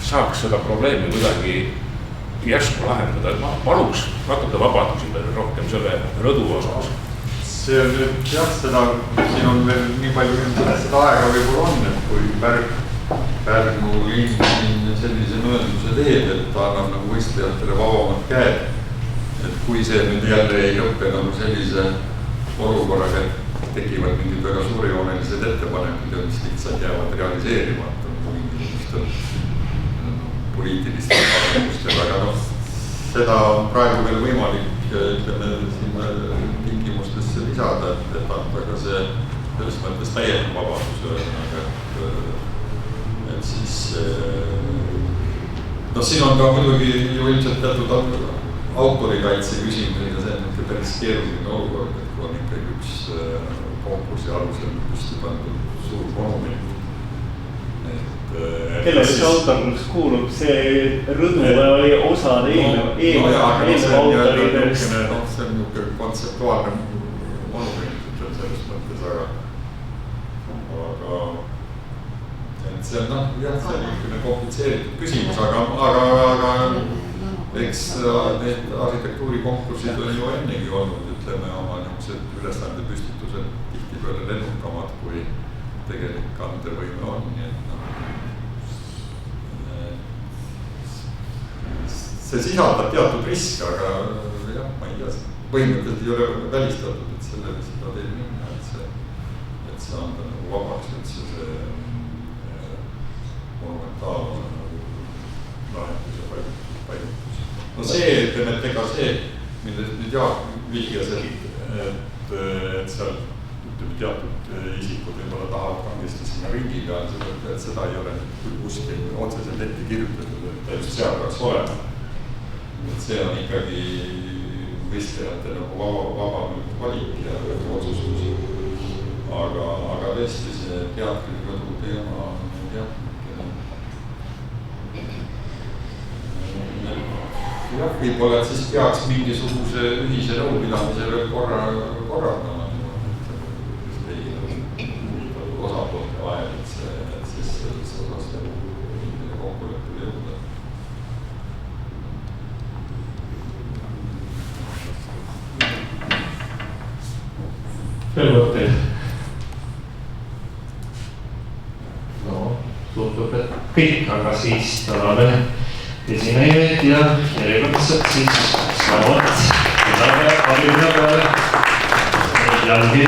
S10: saaks seda probleemi kuidagi järsku lahendada, et ma paluks natuke vabadusi veel rohkem selle rõdu osas.
S8: See on nüüd jah, siin on veel nii palju seda aega võib-olla on, et kui Pärnu linn sellise möönduse teeb, et ta annab nagu võistlejatele vabamad käed. Et kui see nüüd jälle ei lõppe nagu sellise olukorraga, et tekivad mingid väga suurejoonelised ettepanekud ja mis lihtsalt jäävad realiseerimata mingisugustel poliitilistel arvamustel, aga seda on praegu veel võimalik ütleme sinna tingimustesse lisada, et anda ka see selles mõttes täielik vabadus ühesõnaga, et siis siin on ka muidugi ju ilmselt teatud autorikaitse küsimus ja see on ikka päris keeruline olukord, et kui on ikkagi üks konkursi alusel püsti pandud suur monument.
S9: Kellele see autorlus kuulub, see rõdu või osad eelnev autoridest?
S8: See on niisugune kontseptuaalne monument, ütleb selles mõttes, aga see on jah, see on niisugune komplitseeritud küsimus, aga eks need arhitektuurikonkursid on ju ennegi olnud, ütleme oma niisugused ülesande püstitused tihtipeale lennukamad, kui tegelik kandevõime on, nii et see sisaldab teatud riske, aga jah, ma ei tea, põhimõtteliselt ei ole välistatud, et sellele seda teil minna, et see anda nagu vabaks, et see monumentaalne lahendus ja paigutus. No see, ütleme, et ega see, millest nüüd Jaak vihjas, et seal teatud isikud võib-olla tahavad kangesti sinna ringi peal, et seda ei ole kuskil otseselt ette kirjutatud, et just seal peaks olema. Et see on ikkagi võistlejate nagu vaba valik ja otsustus. Aga tõesti see teatrikõdu teema on jah. Jah, võib-olla, et siis peaks mingisuguse ühise nõupidamise veel korraldama. Osapoolte vahel, et siis selles osas kokkuleppele jõuda.
S1: Veel mõtteid? No, tundub, et kõik, aga siis täname esinejaid ja järjekordselt siis saavad täname abimina peale jällegi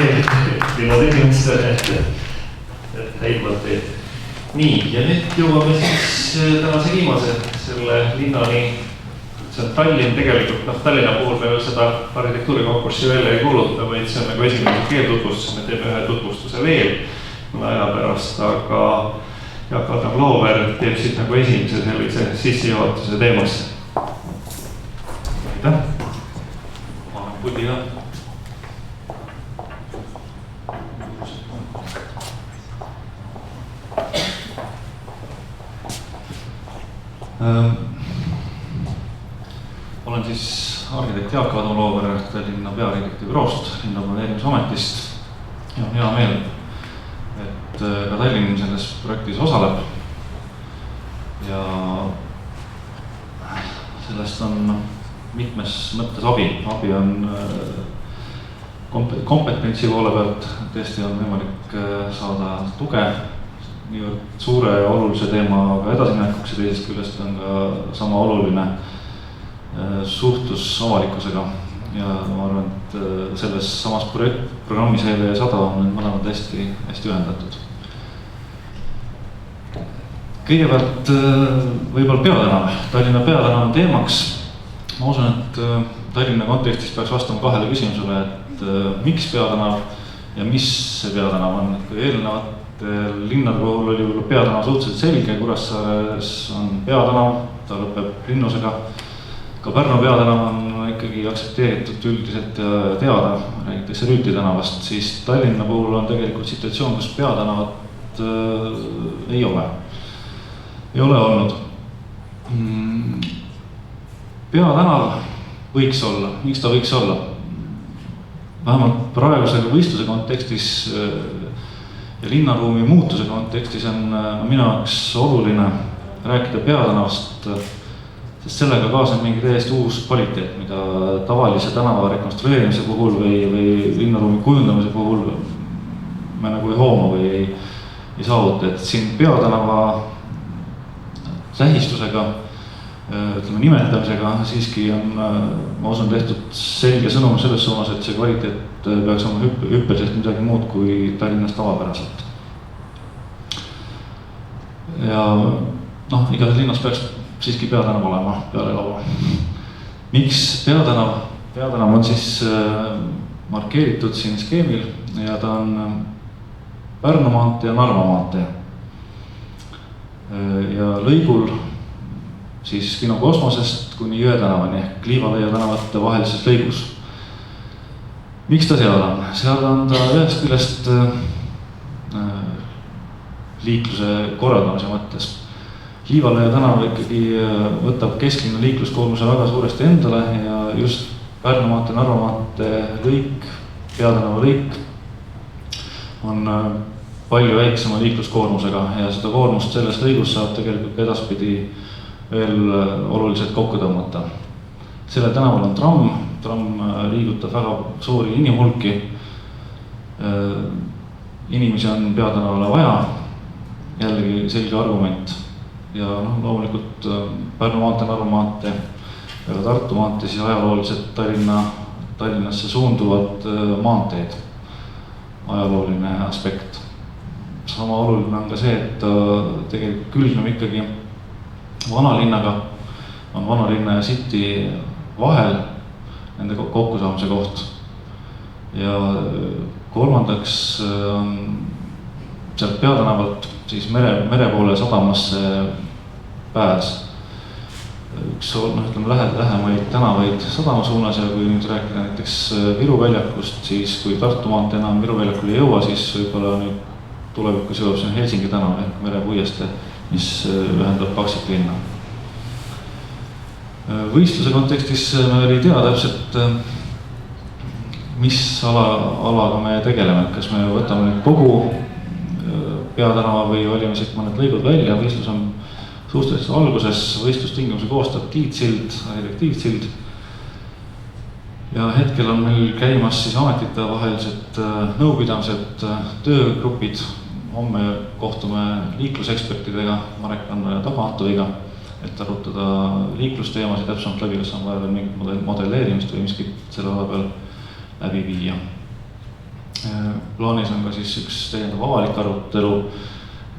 S1: niimoodi inimestele, et häid mõtteid. Nii, ja nüüd jõuame siis tänase viimase selle linnani. See on Tallinn tegelikult, Tallinna puhul me seda arhitektuurikonkurssi veel ei kuuluta, vaid see on nagu esimene keeltutvustus, me teeme ühe tutvustuse veel mõne aja pärast, aga Jaak Adam Loover teeb siit nagu esimese sellise sissejuhatuse teemasse. Aitäh! Ma olen pudi ka. Olen siis arhitekt Jaak Adam Loover Tallinna peaarhitekti büroost, linnaplaneerimisametist ja on hea meel, et ka Tallinn selles projektis osaleb ja sellest on mitmes mõttes abi. Abi on kompetentsi poole pealt, tõesti on võimalik saada tuge niivõrd suure ja olulise teemaga edasiminekuks ja teisest küljest on ka sama oluline suhtlus avalikkusega ja ma arvan, et selles samas programmis Eile 100 on mõlemad hästi ühendatud. Kõigepealt võib-olla peatänav, Tallinna peatänav teemaks. Ma usun, et Tallinna kontekstis peaks vastama kahele küsimusele, et miks peatänav ja mis see peatänav on. Kui eelnevatel linnade puhul oli peatänav suhteliselt selge, Kuressaares on peatänav, ta lõpeb linnusega. Ka Pärnu peatänav on ikkagi aktsepteeritud üldiselt ja teada, räägitakse Rüüti tänavast, siis Tallinna puhul on tegelikult situatsioon, kus peatänavat ei ole olnud. Peatänav
S11: võiks olla, miks ta võiks olla? Vähemalt praeguse võistluse kontekstis ja linnaruumi muutuse kontekstis on minu jaoks oluline rääkida peatänavast, sest sellega kaasneb mingi täiesti uus kvaliteet, mida tavalise tänava rekonstrueerimise puhul või linnaruumi kujundamise puhul me nagu ei hooma või ei saavuta, et siin peatänava tähistusega, ütleme nimetamisega siiski on, ma usun, tehtud selge sõnum selles suunas, et see kvaliteet peaks olema hüppeliselt midagi muud kui Tallinnas tavapäraselt. Ja igas linnas peaks siiski peatänav olema peale laua. Miks peatänav? Peatänav on siis markeeritud siin skeemil ja ta on Pärnu maantee ja Narva maantee. Ja lõigul siis Kino Kosmosest kuni Jõe tänavani ehk Liivalaia tänavate vahelises lõigus. Miks ta seal on? Seal on ta ühest küljest liikluse korraldamise mõttes. Liivalaia tänav ikkagi võtab kesklinna liikluskoormuse väga suuresti endale ja just Pärnu maantee, Narva maantee lõik, peatänava lõik on palju väiksema liikluskoormusega ja seda koormust selles lõigus saab tegelikult edaspidi veel oluliselt kokku tõmmata. Sellel tänaval on tramm liigutab väga suuri inimhulki. Inimesi on peatänavale vaja, jällegi selge argument. Ja loomulikult Pärnu maantee, Narva maantee ja Tartu maantee siis ajalooliselt Tallinnasse suunduvad maanteed, ajalooline aspekt. Sama oluline on ka see, et tegelikult külgneb ikkagi vanalinnaga, on vanalinna ja City vahel nende kokkusaamise koht. Ja kolmandaks on sealt peatänavalt siis mere poole sadamasse pääs. Üks lähemaid tänavaid sadama suunas ja kui nüüd rääkida näiteks Viru väljakust, siis kui Tartu maantee enam Viru väljakule ei jõua, siis võibolla nüüd tulevikus jõuab siin Helsingi tänav ehk merepuieste, mis ühendab kaksiklinna. Võistluse kontekstis me ei tea täpselt, mis alaga me tegeleme, kas me võtame nüüd kogu peatänava või valime siit mõned lõigud välja. Võistlus on suhteliselt alguses, võistlustingimuse koostab Tiit Sild. Ja hetkel on meil käimas siis ametite vahelised nõupidamised, töögrupid. Homme kohtume liiklusekspertidega, Marek Anna ja Taba Antoviga, et arutada liiklusteemasid täpsemalt läbi, kas on vaja veel mingit modelleerimist või miskit selle ala peal läbi viia. Plaanis on ka siis üks täiendav avalik arutelu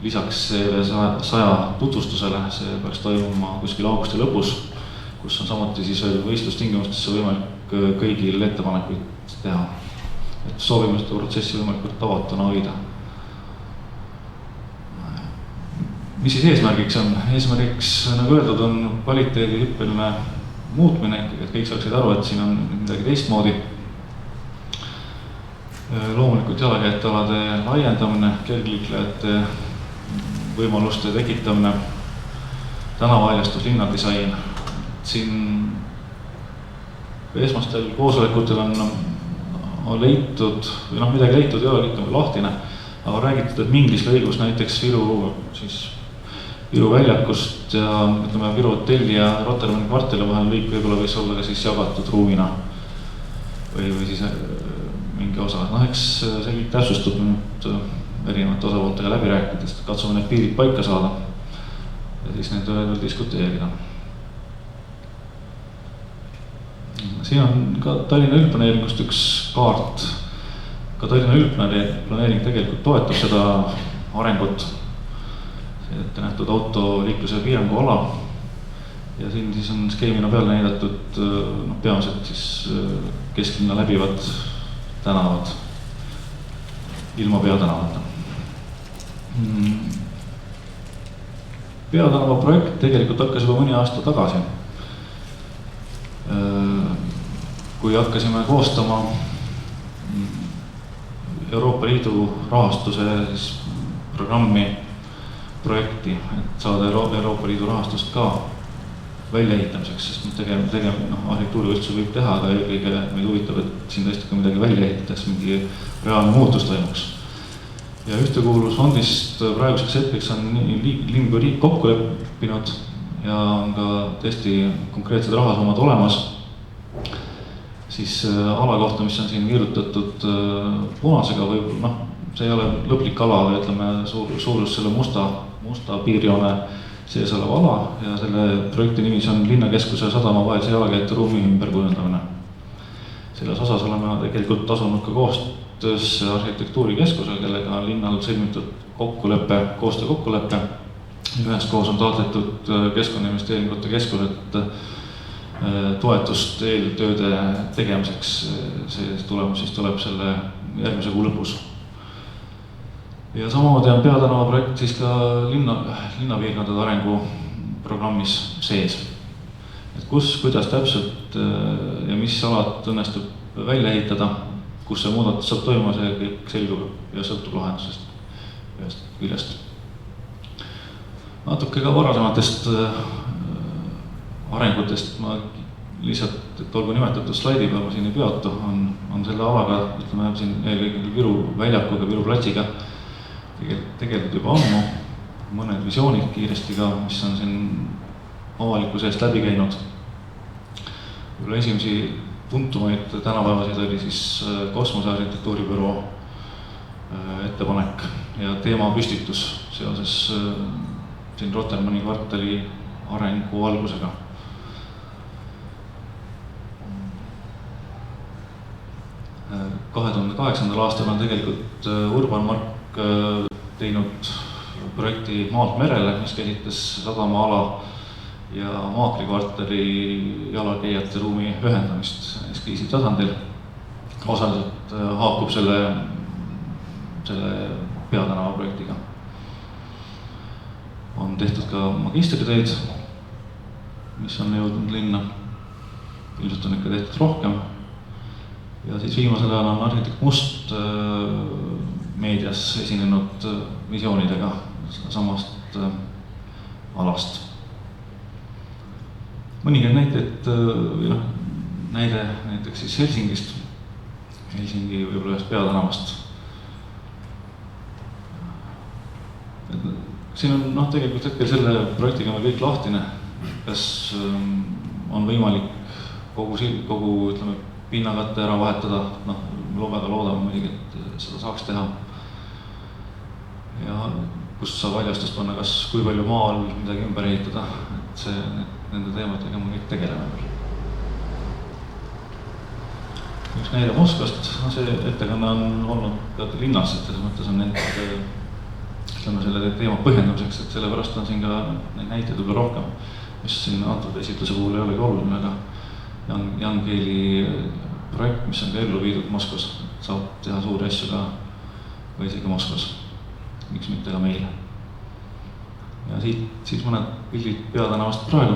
S11: lisaks CV100 tutvustusele, see peaks toimuma kuskil augusti lõpus, kus on samuti siis veel võistlustingimustesse võimalik kõigil ettepanekuid teha. Et soovime seda protsessi võimalikult avatuna hoida. Mis siis eesmärgiks on? Eesmärgiks, nagu öeldud, on kvaliteedi hüppeline muutmine, et kõik saaksid aru, et siin on midagi teistmoodi. Loomulikult jalakäijate alade laiendamine, kergliiklejate võimaluste tekitamine, tänavahaljastus, linnadisain. Siin esmastel koosolekutel on leitud, või midagi leitud ei ole, kõik on lahtine, aga räägitud, et mingis lõigus näiteks Viru väljakust ja Viru hotelli ja Rotermanni kvartali vahel lõik võib-olla võis olla ka siis jagatud ruumina või siis mingi osa. Eks see kõik täpsustub nüüd erinevate osapooltega läbi rääkides, katsume need piirid paika saada ja siis need veel diskuteerida. Siin on ka Tallinna üldplaneeringust üks kaart. Ka Tallinna üldplaneering tegelikult toetab seda arengut, ette nähtud autoliikluse piirangu ala ja siin siis on skeemina peale näidatud peamiselt siis kesklinna läbivad tänavad ilma peatänavata. Peatänava projekt tegelikult hakkas juba mõni aasta tagasi, kui hakkasime koostama Euroopa Liidu rahastuse programmi projekti, et saada Euroopa Liidu rahastust ka. väljaehitamiseks, sest arhitektuurivõistlusi võib teha, aga eelkõige meid huvitab, et siin tõesti ka midagi välja ehitatakse, mingi reaalne muutus toimuks. Ja Ühtekuuluvusfondist praeguseks hetkeks on linn kui riik kokku leppinud ja on ka tõesti konkreetsed rahasummad olemas. Siis ala kohta, mis on siin kirjutatud punasega, see ei ole lõplik ala, või ütleme suurus selle musta piirjoone sees olev ala ja selle projekti nimis on linnakeskuse ja sadama vahelise jalakäijate ruumi ümberkujundamine. Selles osas oleme tegelikult asunud ka koostöös arhitektuurikeskusega, kellega on linnal sõlmitud koostöö kokkulepe. Üheskoos on taotletud Keskkonnainvesteeringute Keskuselt toetust eeltööde tegemiseks. See tulemus siis tuleb selle järgmise kuu lõpus. Ja samamoodi on Peatänava projekt siis ka linnapiirkondade arenguprogrammis sees. Et kuidas täpselt ja mis alad õnnestub välja ehitada, kus see muudatus saab toimuma, see kõik selgub ja sõltub lahendusest ühest küljest. Natuke ka varasematest arengutest ma lihtsalt, et olgu nimetatud slaidi peal, ma siin ei peatu, on selle alaga, ütleme siin eelkõige Viru väljakuga, Viru platsiga tegelikult juba ammu, mõned visioonid kiiresti ka, mis on siin avalikkuse eest läbi käinud. Võib-olla esimesi tuntumaid tänapäevasid oli siis Kosmose arhitektuuribüroo ettepanek ja teema püstitus seoses siin Rotermanni kvartali arengu algusega. – 2008. aastal on tegelikult Urban Mark teinud projekti Maalt merele, mis käsitles sadamaala ja Maakri kvartali jalakäijate ruumi ühendamist eskiisi tasandil. Osaliselt haakub selle Peatänava projektiga. On tehtud ka magistritöid, mis on jõudnud linna. Ilmselt on ikka tehtud rohkem. Ja siis viimasel ajal on arhitekt Must meedias esinenud visioonidega samast alast. Mõningad näide näiteks siis Helsingist, Helsingi võib-olla ühest Peatänavast. Siin on tegelikult hetkel selle projektiga meil kõik lahtine, kas on võimalik kogu ütleme, pinnakatte ära vahetada, väga loodame muidugi, et seda saaks teha. Ja kust saab väljastust panna, kas kui palju maal midagi ümber ehitada, et nende teemadega me kõik tegeleme. Üks näide Moskvast, see ettekanne on olnud teatud linnas, et selles mõttes on selle teema põhjendamiseks, et sellepärast on siin ka neid näiteid võib-olla rohkem, mis siin antud esitluse puhul ei olegi oluline, aga Jan Keili projekt, mis on ka ellu viidud Moskvas, saab teha suuri asju ka või isegi Moskvas, miks mitte ka meil. Ja siis mõned pildid Peatänavast praegu.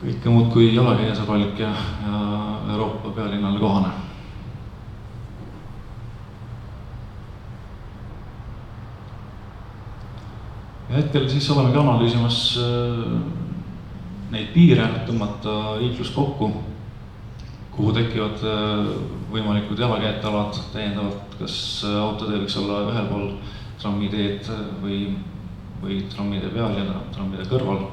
S11: Kõike muud kui jalakäijasõbralik ja Euroopa pealinnale kohane. Ja hetkel siis olemegi analüüsimas neid piire, tõmmata liiklus kokku, kuhu tekivad võimalikud jalakäijate alad täiendavalt, kas autotee võiks olla ühel pool trammiteed või trammide peal ja trammide kõrval.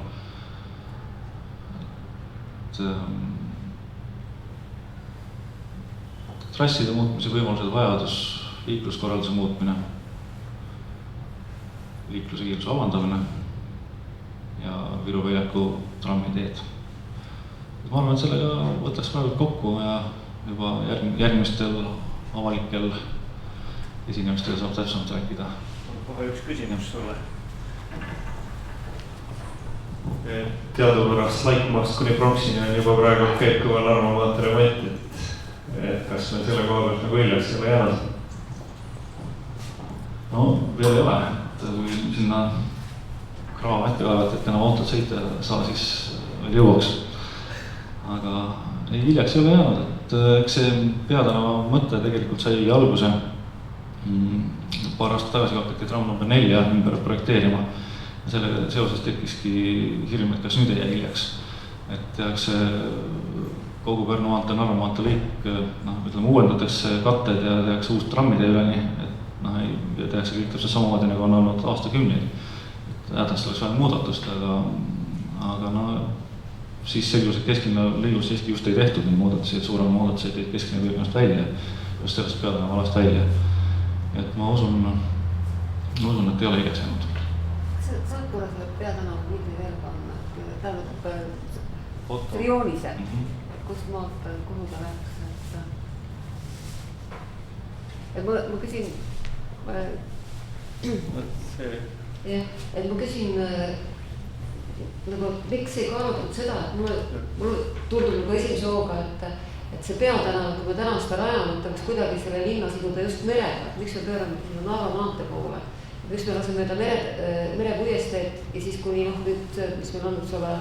S11: Trasside muutmise võimalused, vajadus, liikluskorralduse muutmine, liikluse kiiruse avandamine ja Viru väljaku trammiteed. Ma arvan, et sellega võtaks praegu kokku ja juba järgmistel avalikel esinemistel saab täpsemalt rääkida.
S9: Kohe üks küsimus sulle.
S1: Teadupärast Laikmaast kuni Pronksini on juba praegu käib kõva Narva remont, et kas me selle koha pealt nagu hiljaks ei ole jäänud?
S11: No veel ei ole, et kui sinna kraava ette kaevat, et enam autot sõita saa, siis veel jõuaks. Aga ei hiljaks ei ole jäänud, et eks see Peatänava mõte tegelikult sai alguse. Paar aastat tagasi hakati tramm number 4 ümber projekteerima. sellega seoses tekkiski hirm, et kas nüüd ei jää hiljaks. Et tehakse kogu Pärnu maantee, Narva maantee lõik, ütleme uuendatakse katted ja tehakse uus trammide üleni, et tehakse kõik täpselt samamoodi, nagu on olnud aastakümneid. Hädast oleks vaja muudatust, aga siis selgus, et kesklinna lõigus siiski just ei tehtud neid muudatusi, et suurema muudatusi teid kesklinna piirkonnast välja, just sellest peatänava alast välja. Et ma usun, et ei ole hiljaks jäänud.
S5: Saad korra selle peatänava pildi veel panna, tähendab Trioonise, kust maalt, kuhu ta läks, et ma küsin, et ma küsin nagu, miks ei kaalutud seda, et mulle tundub nagu esimese hooga, et see peatänav, kui me täna seda rajame, et oleks kuidagi selle linna siduda just merega, et miks me pöörame sinna Narva maantee poole, miks me laseme merepuiesteed ja siis kuni nüüd, mis meil on, eks ole,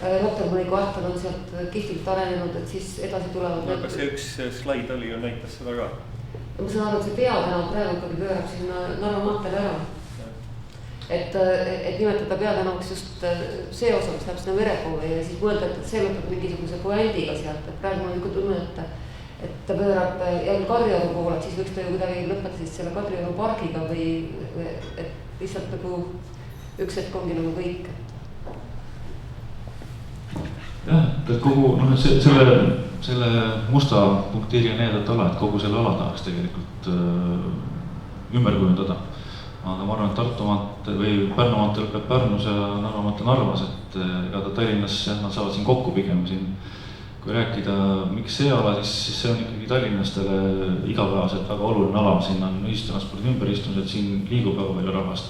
S5: Rotermanni kvartal on sealt kihvlilt arenenud, et siis edasi tulevad.
S9: Aga see üks slaid oli ju näitas seda ka.
S5: Ma saan aru, et see peatänav praegu ikkagi pöörab sinna Narva maantele ära. Et nimetada peatänavaks just see osa, mis läheb sinna mere poole ja siis mõelda, et see lõpeb mingisuguse poändiga sealt, et praegu ma nagu tunnen, et ta pöörab jälle Kadrioru poole, siis võiks ta ju kuidagi lõpetada siis selle Kadrioru pargiga või et lihtsalt nagu üks hetk ongi nagu kõik.
S11: Jah, et kogu, selle musta punktiiri on needalt ala, et kogu selle ala tahaks tegelikult ümber kujundada. Aga ma arvan, et Tartu maantee või Pärnu maantee lõpeb Pärnus ja Narva maantee Narvas, et ega ta Tallinnas, nad saavad siin kokku pigem siin. Kui rääkida, miks see ala, siis see on ikkagi tallinnastele igapäevaselt väga oluline ala, siin on ühistranspordi ümberistumised, siin liigub väga palju rahvast.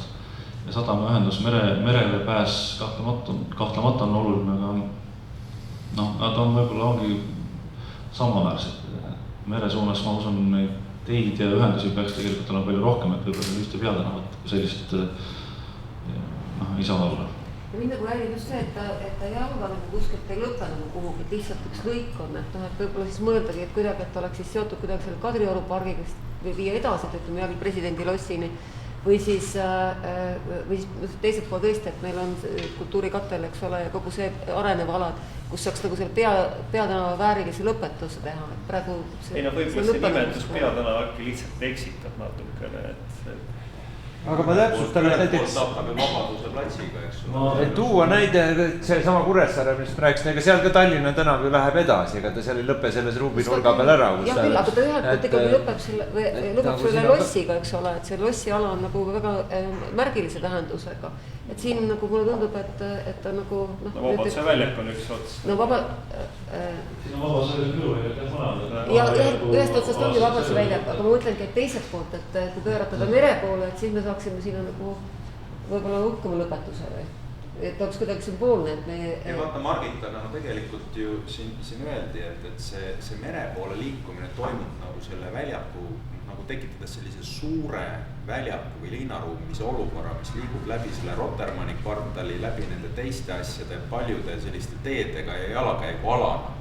S11: Ja sadama ühendus merele pääs kahtlemata on oluline, aga nad on võib-olla ongi samaväärsed. Mere suunas ma usun neid teid ja ühendusi peaks tegelikult olema palju rohkem, et võib-olla ühte peatänavat kui sellist ei saa olla.
S5: Mind nagu räägib just see, et ta jalga nagu kuskilt ei lõpe nagu kuhugi, et lihtsalt üks lõik on, et võib-olla siis mõeldagi, et kuidagi, et oleks siis seotud kuidagi selle Kadrioru pargiga või viia edasi, et ütleme jälle presidendi lossini või siis teiselt pool tõesti, et meil on kultuurikatel, eks ole, ja kogu see arenev alad, kus saaks nagu selle peatänava väärilise lõpetuse teha, et praegu
S9: ei võib-olla see nimetus peatänava äkki lihtsalt eksitab natukene, et
S12: aga ma täpsustan, et näiteks
S3: Vabaduse platsiga, eks ole.
S12: Et tuua näide, see sama Kuressaare, millest ma rääkisin, ega seal ka Tallinna tänav ju läheb edasi, ega ta seal ei lõpe selles ruubinurga peal ära.
S5: Jah küll, aga ta ühelt poolt ikkagi lõpeb selle lossiga, eks ole, et see lossi ala on nagu väga märgilise tähendusega. Et siin nagu mulle tundub, et ta nagu...
S9: Vabaduse väljak on üks ots.
S5: Siin on
S11: Vabaduse väljak
S5: ja ühest otsast ongi Vabaduse väljak, aga ma mõtlengi, et teiselt poolt, et kui pööratada mere poole, et siis me saaksime sinna nagu võib-olla uhkema lõpetuse või? Et oleks kuidagi sümboolne, et me...
S3: Ja vaata Margitana, tegelikult ju siin öeldi, et see mere poole liikumine toimub nagu selle väljaku, nagu tekitades sellise suure väljaku või linnaruumise olukorra, mis liigub läbi selle Rotermanni kvartali, läbi nende teiste asjade, paljude selliste teedega ja jalakäigu alana.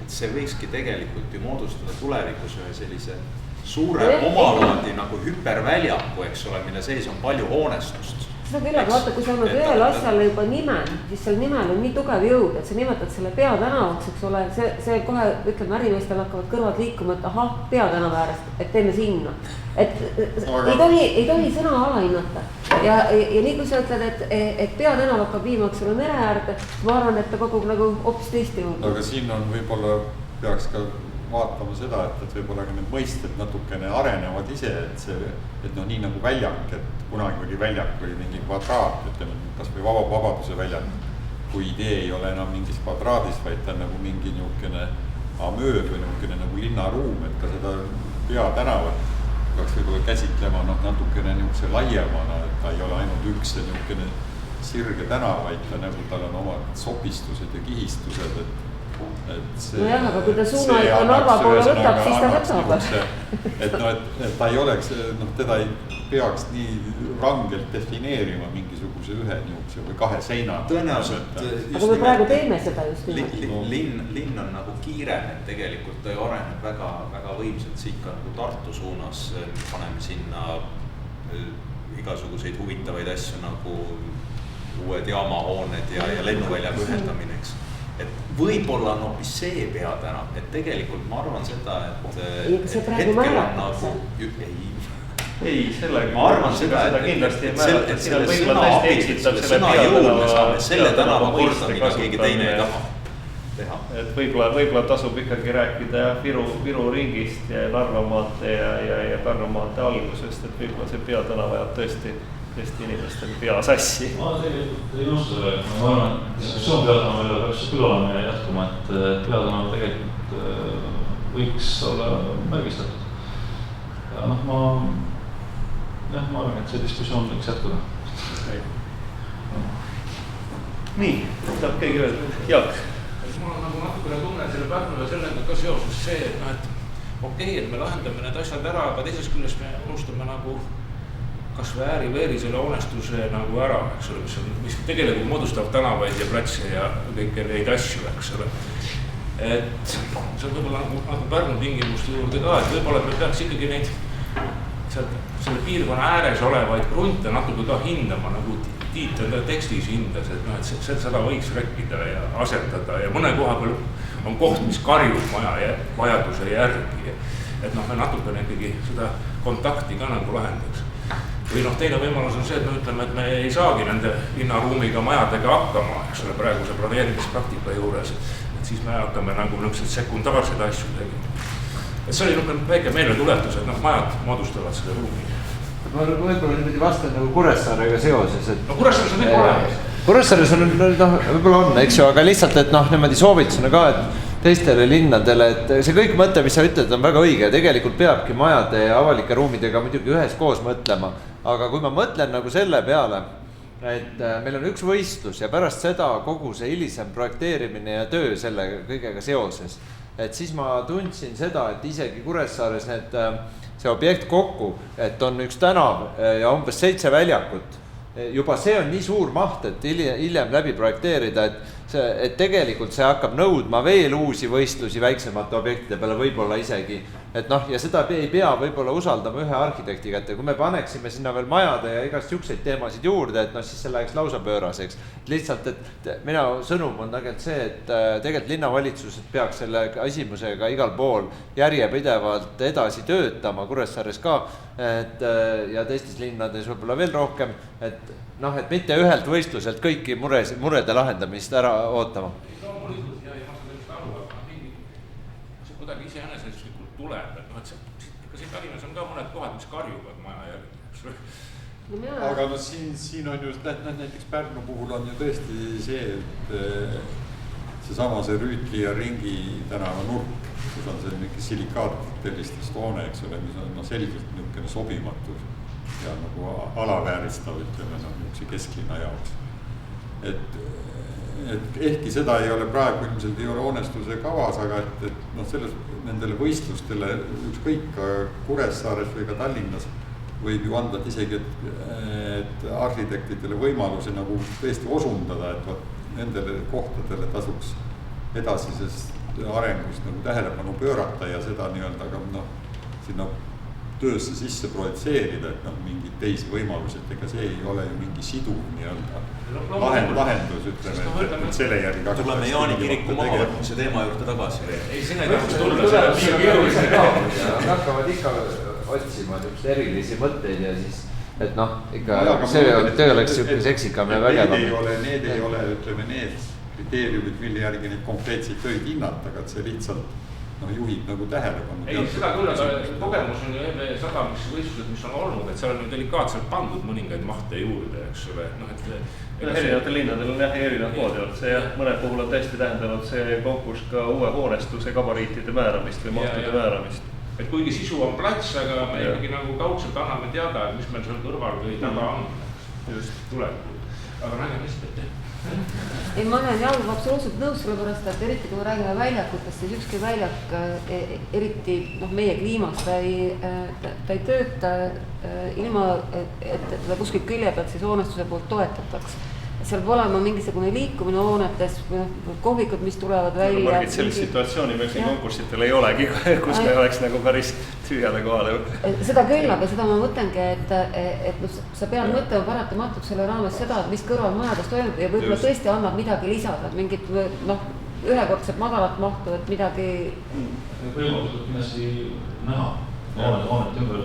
S3: Et see võikski tegelikult ju moodustada tulevikus ühe sellise suure omalaadi nagu hüperväljaku, eks ole, mille sees on palju hoonestust.
S5: Seda küll, aga vaata, kui sa annad ühel asjale juba nime, siis seal nimel on nii tugev jõud, et sa nimetad selle peatänavaks, eks ole, see kohe, ütleme, ärimeestel hakkavad kõrvad liikuma, et ahah, peatänava äärest, et teeme sinna. Et ei tohi sõna alahinnata. Ja nii kui sa ütled, et peatänav hakkab viima, eks ole, mere äärde, ma arvan, et ta kogub nagu hoopis teist juurde.
S8: Aga siin on võib-olla peaks ka vaatama seda, et võib-olla ka need mõisted natukene arenevad ise, et nii nagu väljak, et kunagi oli väljak või mingi kvadraat, ütleme, kas või Vabaduse väljak, kui idee ei ole enam mingis kvadraadis, vaid ta on nagu mingi niisugune amööb või niisugune nagu linnaruum, et ka seda peatänavat peaks võib-olla käsitlema natukene niisuguse laiemana, et ta ei ole ainult üks niisugune sirge tänav, vaid ta nagu tal on omad sopistused ja kihistused,
S5: nojah, aga kui ta suuna ikka Narva poole võtab, siis ta võtab.
S8: Et ta ei oleks, teda ei peaks nii rangelt defineerima mingisuguse ühe niisuguse või kahe seina.
S3: Tõenäoliselt.
S5: Aga me praegu teeme seda just
S3: linn on nagu kiirem, et tegelikult ta areneb väga, väga võimsalt siit ka nagu Tartu suunas. Paneme sinna igasuguseid huvitavaid asju nagu
S13: uued jaamahooned ja lennuväljaga ühendamine, eks. Et võib-olla on hoopis see peatänav, et tegelikult ma arvan seda, et hetkel on nagu
S9: ei, sellega
S13: ma arvan seda,
S9: kindlasti ei
S13: määratud, selle sõna jõul me saame selle tänava korda, mida keegi teine ei taha teha.
S9: Et võib-olla tasub ikkagi rääkida Viru ringist ja Narva maantee ja Pärnu maantee algusest, et võib-olla see peatänav ajab tõesti inimestel pea sassi.
S11: Ma tegelikult ei nõustu sellega, ma arvan, et diskussioon peatänavale peaks küll olema ja jätkuma, et peatänav tegelikult võiks olla märgistatud. Ja ma arvan, et see diskussioon võiks jätkuda.
S9: Nii, saab keegi öelda, Jaak.
S10: Mul on nagu natukene tunne selle Pärnu ja sellega ka seoses see, et okei, et me lahendame need asjad ära, aga teisest küljest me unustame nagu kas või ääri-veeri selle hoonestuse nagu ära, eks ole, mis tegelikult moodustab tänavaid ja platse ja kõike neid asju, eks ole. Et see on võib-olla nagu Pärnu tingimuste juurde ka, et võib-olla me peaks ikkagi neid selle piirkonna ääres olevaid krunte natuke ka hindama, nagu Tiit enda tekstis hindas, et seda võiks rekkida ja asendada ja mõne koha peal on koht, mis karjub maja vajaduse järgi. Et me natukene ikkagi seda kontakti ka nagu lahendaks. Või teine võimalus on see, et me ütleme, et me ei saagi nende linnaruumiga majadega hakkama, eks ole, praeguse planeerimispraktika juures. Et siis me hakkame nagu niisugused sekundaarseid asju tegema. Et see oli niisugune väike meeletuletus, et majad moodustavad selle ruumi.
S12: Ma võib-olla niimoodi vastan nagu Kuressaarega seoses, et...
S10: No Kuressaares on kõik olemas.
S12: Kuressaares on, võib-olla on, eks ju, aga lihtsalt, et niimoodi soovitusena ka, et teistele linnadele, et see kõik mõte, mis sa ütled, on väga õige. Tegelikult peabki majade ja avalike ruumidega muidugi ühes koos mõtlema. Aga kui ma mõtlen nagu selle peale, et meil on üks võistlus ja pärast seda kogu see hilisem projekteerimine ja töö selle kõigega seoses, et siis ma tundsin seda, et isegi Kuressaares see objekt kokku, et on üks tänav ja umbes 7 väljakut. Juba see on nii suur maht, et hiljem läbi projekteerida, et tegelikult see hakkab nõudma veel uusi võistlusi väiksemate objektide peale võib-olla isegi. Et ja seda ei pea võib-olla usaldama ühe arhitekti kätte. Kui me paneksime sinna veel majade ja igast siukseid teemasid juurde, et siis see läheks lausa pööraseks. Lihtsalt, et mina sõnum on tegelikult see, et tegelikult linnavalitsused peaks selle asimusega igal pool järjepidevalt edasi töötama, Kuressaares ka, ja teistes linnades võib-olla veel rohkem, et mitte ühelt võistluselt kõiki murede lahendamist ära ootama.
S10: See kuidagi iseeneselikult tuleb, et siin Tallinnas on ka mõned kohad, mis karjuvad maja järgi.
S8: Aga siin on just näiteks Pärnu puhul on ju tõesti see, et seesama see Rüütli ja Ringi tänava nurk, kus on see mingi silikaatellistest hoone, eks ole, mis on selgelt niisugune sobimatu ja nagu alavääristav, ütleme, niisuguse kesklinna jaoks. Et ehkki seda ei ole praegu ilmselt ei ole hoonestuse kavas, aga nendele võistlustele ükskõik ka Kuressaares või ka Tallinnas võib ju anda isegi, et arhitektidele võimalusi nagu tõesti osundada, et nendele kohtadele tasuks edasisest arengust nagu tähelepanu pöörata ja seda nii-öelda ka sinna töösse sisse projitseerida, et mingid teisi võimalusi, et ega see ei ole ju mingi siduv nii-öelda lahendus, ütleme, et selle järgi
S13: tuleme Jaani kiriku mahavõtmise teema juurde tagasi.
S10: Ei, sinna ei tahaks tulla.
S12: Hakkavad ikka otsima erilisi mõtteid ja siis, et ikka see oleks seksikam ja vägevam.
S8: Need ei ole, ütleme, need kriteeriumid, mille järgi neid konkreetseid töid hinnata, aga see lihtsalt juhib nagu tähelepanu.
S10: Ei, seda küll, aga kogemus on ju EV sadamisse võistlused, mis on olnud, et seal on ju delikaatselt pandud mõningaid mahte juurde, eks ole.
S9: Erinevatel linnadel on erinevad moodi olnud, see mõned puhul on tõesti tähendanud see konkurss ka uue hoonestuse gabariitide määramist või mahtude määramist.
S10: Et kuigi sisu on plats, aga me ikkagi nagu kaudselt anname teada, et mis meil seal kõrval või taga on. Just tuleb. Aga nägeme hästi,
S5: ei, ma olen Jalg absoluutselt nõus, sellepärast, et eriti kui me räägime väljakutest, siis ükski väljak, eriti meie kliimas, ta ei tööta ilma, et ta kuskilt külje pealt siis hoonestuse poolt toetataks. seal peab olema mingisugune liikumine hoonetes või kohvikud, mis tulevad välja.
S9: Margit, sellist situatsiooni meil siin konkursitel ei olegi, kus me oleks nagu päris tühjale kohale.
S5: Seda küll, aga seda ma mõtlengi, et sa pead mõtlema paratamatult selle raames seda, et mis kõrvalmajades toimub ja võib-olla tõesti annab midagi lisada, mingit ühekordset madalat mahtu, et midagi.
S11: Võimalused kindlasti näha, hoonet ümber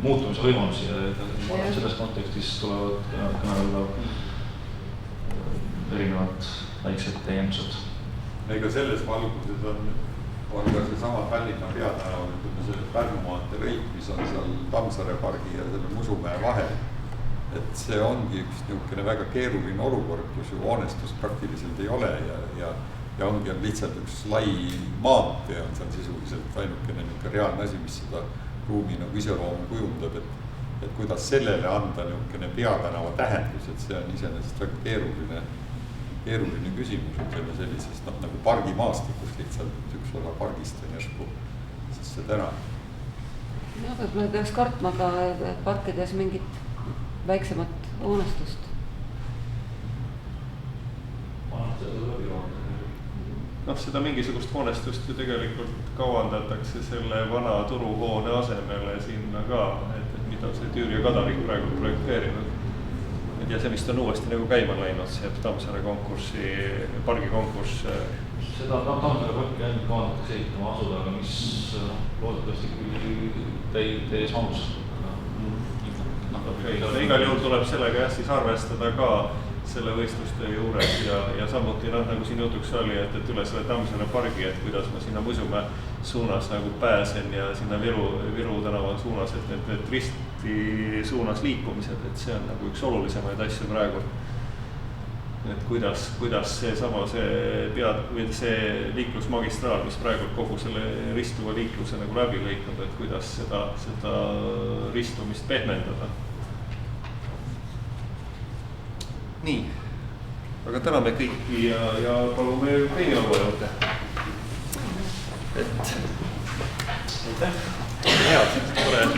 S11: muutumise võimalusi ja selles kontekstis tulevad kõnele erinevad väiksed täiendused.
S8: Ega selles valguses on ka seesama Tallinna peatänav, ütleme selle Pärnu maantee lõik, mis on seal Tammsaare pargi ja selle Musumäe vahel. Et see ongi üks niisugune väga keeruline olukord, kus ju hoonestust praktiliselt ei ole ja ongi lihtsalt üks lai maantee on seal sisuliselt ainukene niisugune reaalne asi, mis seda ruumi nagu iseloomu kujundab, et kuidas sellele anda niisugune peatänava tähendus, et see on iseenesest väga keeruline küsimus, ütleme sellisest nagu pargimaastikust lihtsalt üks osa pargist on järsku, siis see täna.
S5: Jah, et me peaks kartma ka parkides mingit väiksemat hoonestust.
S9: Seda mingisugust hoonestust ju tegelikult kavandatakse selle vana turuhoone asemele sinna ka, et mida see Tüüri ja Kadarik praegu projekteerinud. Ja see vist on uuesti nagu käima läinud, see Tammsaare konkursi, pargikonkurss.
S11: Seda Tammsaare parki ainult kavandatakse ehitama asuda, aga mis loodetavasti teie samus.
S9: Igal juhul tuleb sellega siis arvestada ka selle võistluste juures ja samuti nagu siin jutuks oli, et üle selle Tammsaare pargi, et kuidas ma sinna Musumäe suunas nagu pääsen ja sinna Viru tänava suunas, et need risti suunas liikumised, et see on nagu üks olulisemaid asju praegu. Et kuidas see liiklusmagistraal, mis praegu kogu selle ristuva liikluse nagu läbi lõikab, et kuidas seda ristumist pehmendada. Nii, aga täname kõiki ja palume kõigile juurde. Aitäh. Head, tore, et